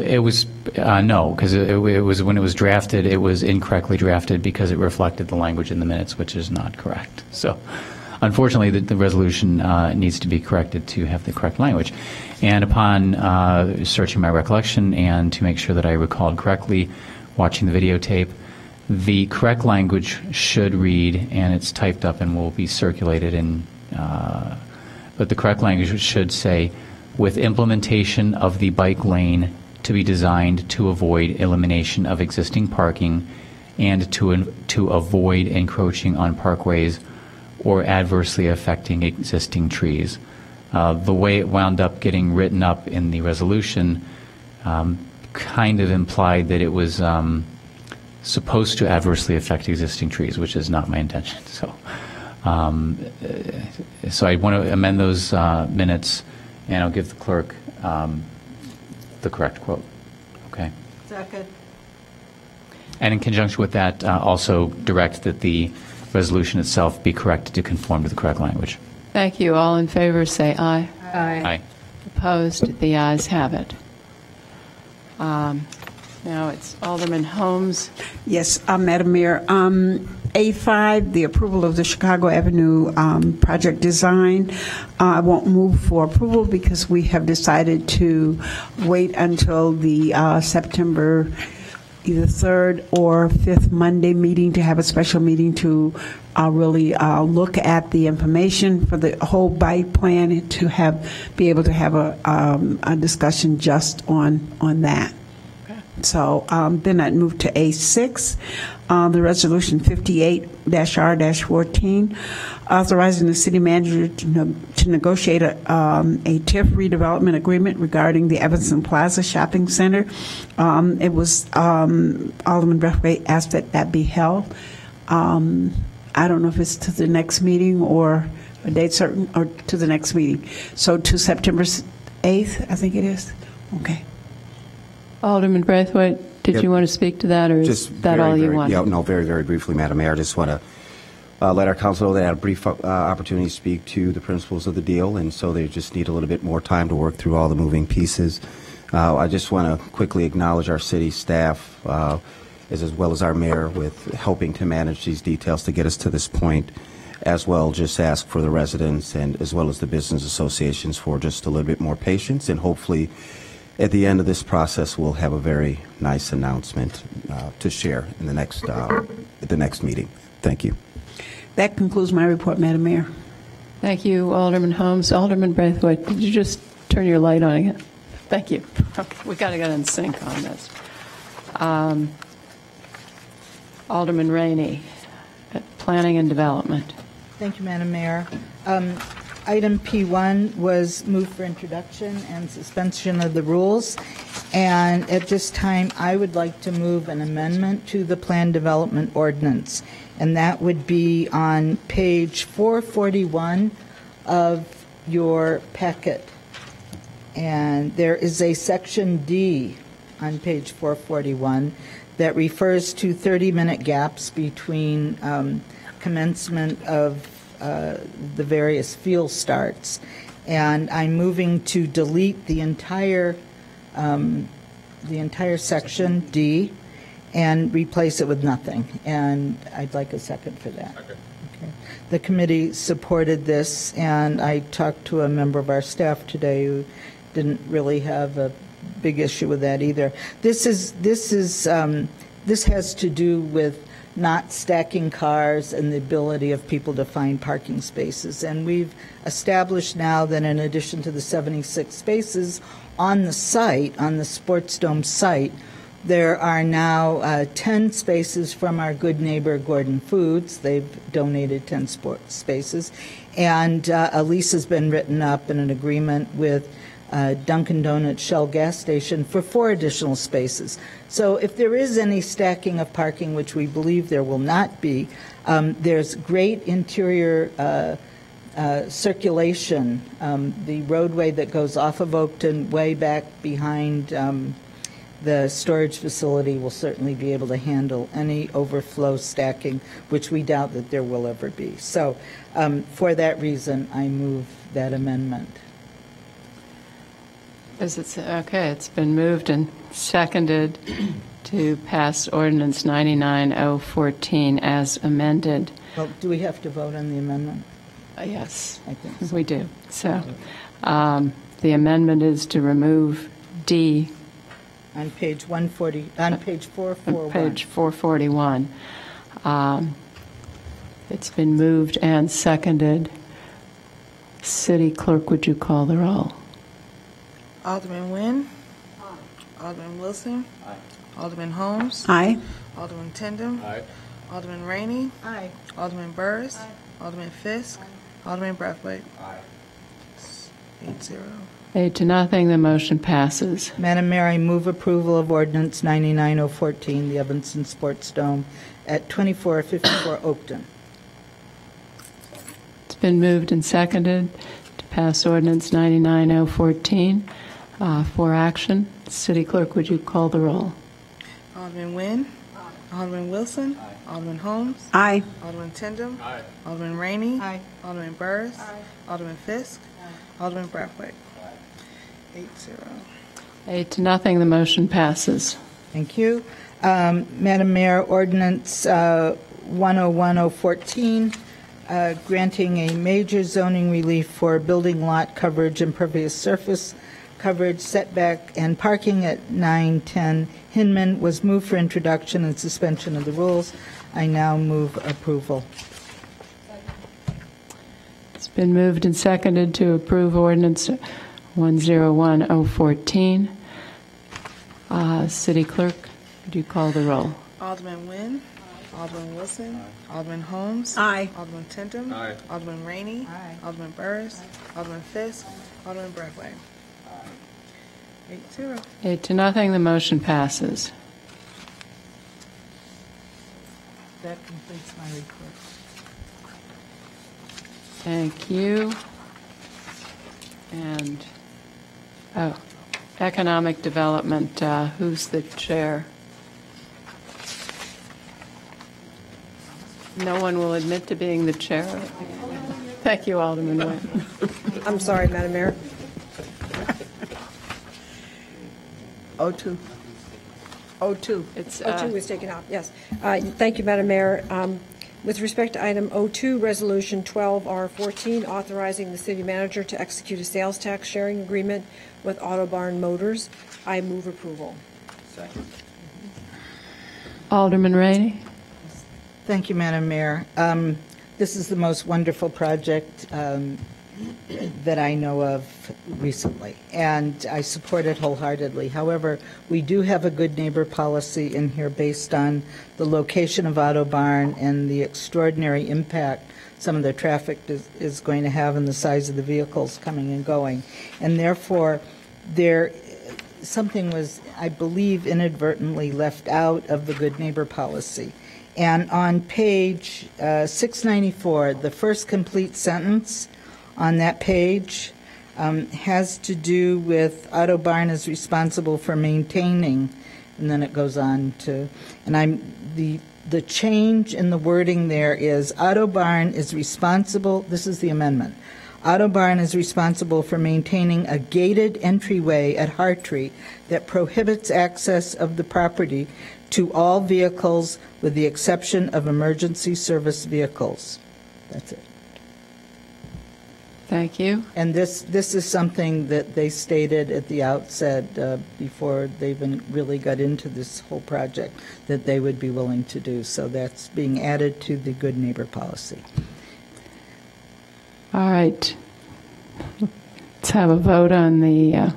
It was no, because it was when it was drafted, it was incorrectly drafted because it reflected the language in the minutes, which is not correct. So, unfortunately, the resolution needs to be corrected to have the correct language. And upon searching my recollection and to make sure that I recalled correctly, watching the videotape, the correct language should read, and it's typed up and will be circulated in. But the correct language should say, with implementation of the bike lane to be designed to avoid elimination of existing parking and to avoid encroaching on parkways or adversely affecting existing trees. The way it wound up getting written up in the resolution kind of implied that it was supposed to adversely affect existing trees, which is not my intention. So I want to amend those minutes, and I'll give the clerk the correct quote. Okay. Second. And in conjunction with that, also direct that the resolution itself be corrected to conform to the correct language. Thank you. All in favor say aye. Aye. Aye. Opposed? The ayes have it. Now it's Alderman Holmes. Yes, Madam Mayor. A5, the approval of the Chicago Avenue project design. I won't move for approval because we have decided to wait until the September either 3rd or 5th Monday meeting to have a special meeting to really look at the information for the whole bike plan, to be able to have a discussion just on that. So then I'd move to A6, the resolution 58-R-14, authorizing the city manager to negotiate a TIF redevelopment agreement regarding the Evanston Plaza Shopping Center. It was Alderman Brathwaite asked that be held. I don't know if it's to the next meeting or a date certain, or to the next meeting. So to September 8th, I think it is. Okay. Alderman Brathwaite, did you want to speak to that, or is that all you want? Yeah, no, very, very briefly, Madam Mayor. I just want to let our council know they had a brief opportunity to speak to the principals of the deal, and so they just need a little bit more time to work through all the moving pieces. I just want to quickly acknowledge our city staff, as well as our mayor, with helping to manage these details to get us to this point. As well, just ask for the residents and as well as the business associations for just a little bit more patience, and hopefully at the end of this process, we'll have a very nice announcement to share in the next meeting. Thank you. That concludes my report, Madam Mayor. Thank you, Alderman Holmes. Alderman Brathwaite, could you just turn your light on again? Thank you. Okay, we got to get in sync on this. Alderman Rainey, Planning and Development. Thank you, Madam Mayor. Item P1 was moved for introduction and suspension of the rules. And at this time, I would like to move an amendment to the Plan Development Ordinance. And that would be on page 441 of your packet. And there is a section D on page 441 that refers to 30-minute gaps between commencement of the various field starts. And I'm moving to delete the entire section D and replace it with nothing. And I'd like a second for that. Okay. The committee supported this, and I talked to a member of our staff today who didn't really have a big issue with that either. This has to do with not stacking cars and the ability of people to find parking spaces. And we've established now that in addition to the 76 spaces on the site, on the Sports Dome site, there are now 10 spaces from our good neighbor Gordon Foods. They've donated 10 sports spaces. And a lease has been written up in an agreement with Dunkin' Donuts Shell gas station for 4 additional spaces. So if there is any stacking of parking, which we believe there will not be, there's great interior circulation. The roadway that goes off of Oakton way back behind the storage facility will certainly be able to handle any overflow stacking, which we doubt that there will ever be. So for that reason, I move that amendment. It's been moved and seconded to pass ordinance 99014 as amended. Well, do we have to vote on the amendment? Yes, I think so. We do. So the amendment is to remove D. On page 140, on page 441. Page 441. It's been moved and seconded. City Clerk, would you call the roll? Alderman Nguyen. Alderman Wilson. Alderman Holmes. Aye. Alderman Tindem. Alderman Rainey. Aye. Alderman Burrs. Alderman Fisk. Alderman Brathwaite. 8-0. 8-0, the motion passes. Madam Mayor, I move approval of ordinance 99014, the Evanston Sports Dome at 2454 Oakton. It's been moved and seconded to pass ordinance 99014 for action. City Clerk, would you call the roll? Alderman Nguyen. Alderman Wilson. Alderman Holmes. Aye. Alderman Tindem. Alderman Rainey. Alderman Burrs. Alderman Fisk. Alderman Brathwaite. 8-0. 8-0, the motion passes. Thank you. Madam Mayor, ordinance 101014, granting a major zoning relief for building lot coverage, impervious surface coverage, setback, and parking at 910 Hinman was moved for introduction and suspension of the rules. I now move approval. It's been moved and seconded to approve ordinance 101014. City Clerk, would you call the roll? Alderman Nguyen. Alderman Wilson. Alderman Holmes. Aye. Alderman Tindem. Alderman Rainey. Alderman Burrs. Alderman Fisk. Alderman Brathwaite. 8-0. 8-0, the motion passes. That completes my report. Thank you. And, economic development, who's the chair? No one will admit to being the chair. Thank you, Alderman Nguyen. I'm sorry, Madam Mayor. 02. It's 02 was taken out, yes. Thank you, Madam Mayor. With respect to item 02, Resolution 12R14, authorizing the city manager to execute a sales tax sharing agreement with Autobarn Motors, I move approval. Second. Alderman Rainey. Thank you, Madam Mayor. This is the most wonderful project that I know of recently, and I support it wholeheartedly. However, we do have a good neighbor policy in here based on the location of Autobarn and the extraordinary impact some of their traffic is going to have and the size of the vehicles coming and going. And therefore, something was, I believe, inadvertently left out of the good neighbor policy. And on page 694, the first complete sentence on that page has to do with Auto Barn is responsible for maintaining, and then it goes on to, and the change in the wording there is Auto Barn is responsible, this is the amendment, Auto Barn is responsible for maintaining a gated entryway at Hartree that prohibits access of the property to all vehicles with the exception of emergency service vehicles. That's it. Thank you. And this is something that they stated at the outset before they even really got into this whole project that they would be willing to do. So that's being added to the good neighbor policy. All right. Let's have a vote on the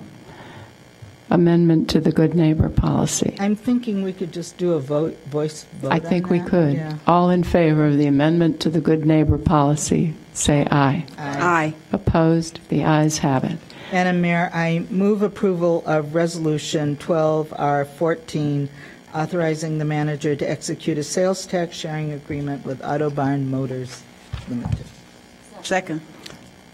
amendment to the good neighbor policy. I'm thinking we could just do a voice vote. I think on we that. could. Yeah. All in favor of the amendment to the good neighbor policy, say aye. Aye. Opposed? The ayes have it. Madam Mayor, I move approval of Resolution 12R14, authorizing the manager to execute a sales tax sharing agreement with Auto Barn Motors Limited. Second.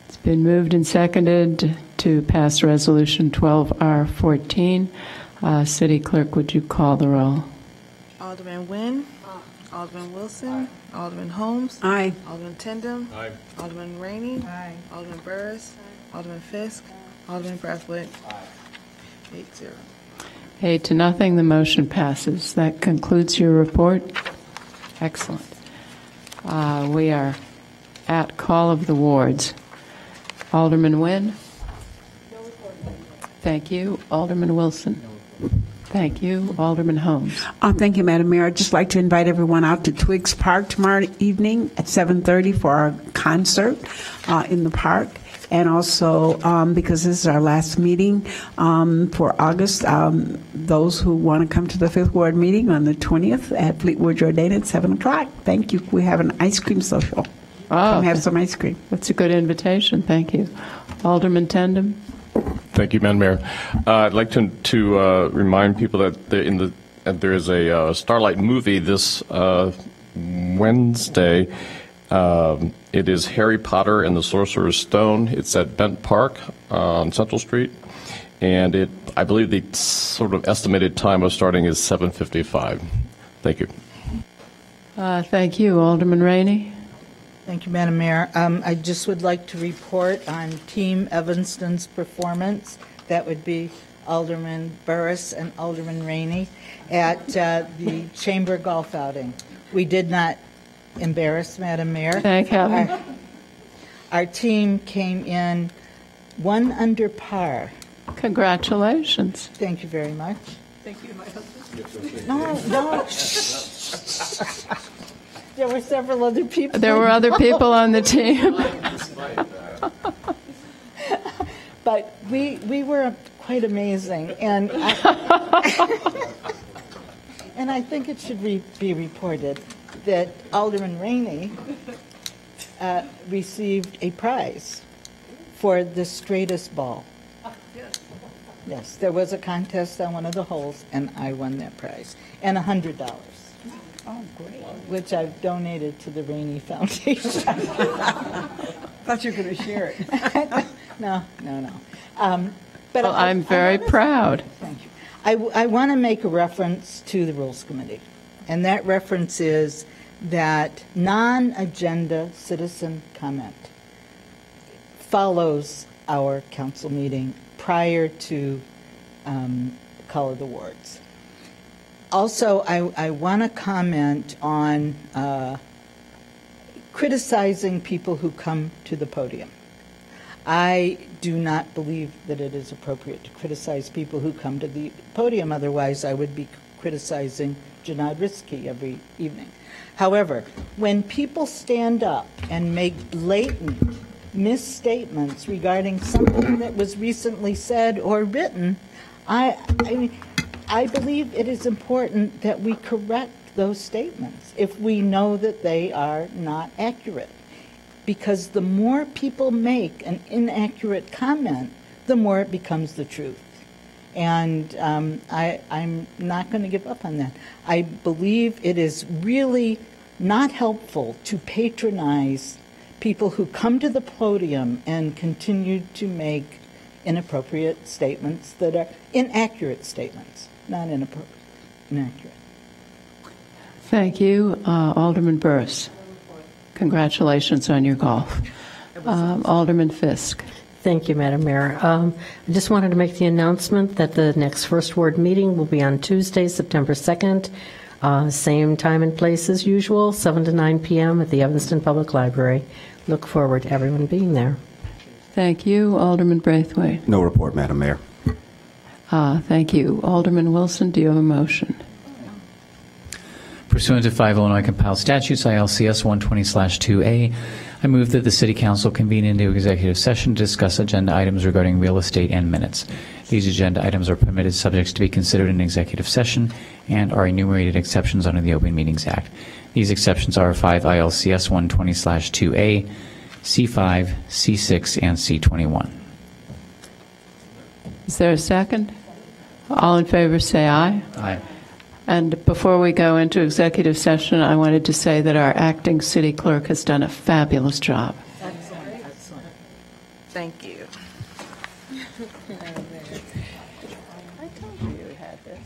It's been moved and seconded to pass Resolution 12R14. City Clerk, would you call the roll? Alderman Nguyen. Alderman Wilson. Alderman Holmes. Aye. Alderman Tindem. Aye. Alderman Rainey. Aye. Alderman Burris. Alderman Fisk. Alderman Brathwaite. 8-0. 8-0, the motion passes. That concludes your report. Excellent. We are at call of the wards. Alderman Nguyen. Thank you. Alderman Wilson. Thank you. Alderman Holmes. Thank you, Madam Mayor. I'd just like to invite everyone out to Twiggs Park tomorrow evening at 7:30 for our concert in the park. And also, because this is our last meeting for August, those who want to come to the 5th Ward meeting on the 20th at Fleetwood Rodent at 7 o'clock. Thank you. We have an ice cream social. Come have some ice cream. That's a good invitation. Thank you. Alderman Tindem. Thank you, Madam Mayor. I'd like to remind people that there is a Starlight movie this Wednesday. It is Harry Potter and the Sorcerer's Stone. It's at Bent Park on Central Street, and I believe the sort of estimated time of starting is 7:55. Thank you. Thank you, Alderman Rainey. Thank you, Madam Mayor. I just would like to report on Team Evanston's performance. That would be Alderman Burris and Alderman Rainey at the Chamber Golf Outing. We did not embarrass Madam Mayor. Thank heaven. Our team came in 1 under par. Congratulations. Thank you very much. Thank you, my husband. No. There were several other people. There were other people on the team. But we were quite amazing. And I think it should be reported that Alderman Rainey received a prize for the straightest ball. Yes, there was a contest on one of the holes, and I won that prize. And $100. Oh, great. Which I've donated to the Rainey Foundation. Thought you were going to share it. No. But I'm very proud. Thank you. I want to make a reference to the Rules Committee, and that reference is that non-agenda citizen comment follows our council meeting prior to call of the wards. Also, I want to comment on criticizing people who come to the podium. I do not believe that it is appropriate to criticize people who come to the podium. Otherwise, I would be criticizing Janad Risky every evening. However, when people stand up and make blatant misstatements regarding something that was recently said or written, I believe it is important that we correct those statements if we know that they are not accurate. Because the more people make an inaccurate comment, the more it becomes the truth. And I'm not going to give up on that. I believe it is really not helpful to patronize people who come to the podium and continue to make inappropriate statements that are inaccurate statements, not inappropriate, inaccurate. Thank you. Alderman Burrs. Congratulations on your golf. Alderman Fisk. Thank you, Madam Mayor. I just wanted to make the announcement that the next First Ward meeting will be on Tuesday, September 2nd, same time and place as usual, 7 to 9 p.m. at the Evanston Public Library. Look forward to everyone being there. Thank you. Alderman Braithwaite. No report, Madam Mayor. Thank you. Alderman Wilson, do you have a motion? Pursuant to 5 Illinois compiled statutes, ILCS 120/2A, I move that the City Council convene into executive session to discuss agenda items regarding real estate and minutes. These agenda items are permitted subjects to be considered in executive session and are enumerated exceptions under the Open Meetings Act. These exceptions are 5 ILCS 120/2A, C5, C6, and C21. Is there a second? All in favor say aye. Aye. And before we go into executive session, I wanted to say that our acting city clerk has done a fabulous job. Excellent. Excellent. Thank you. I told you you had this.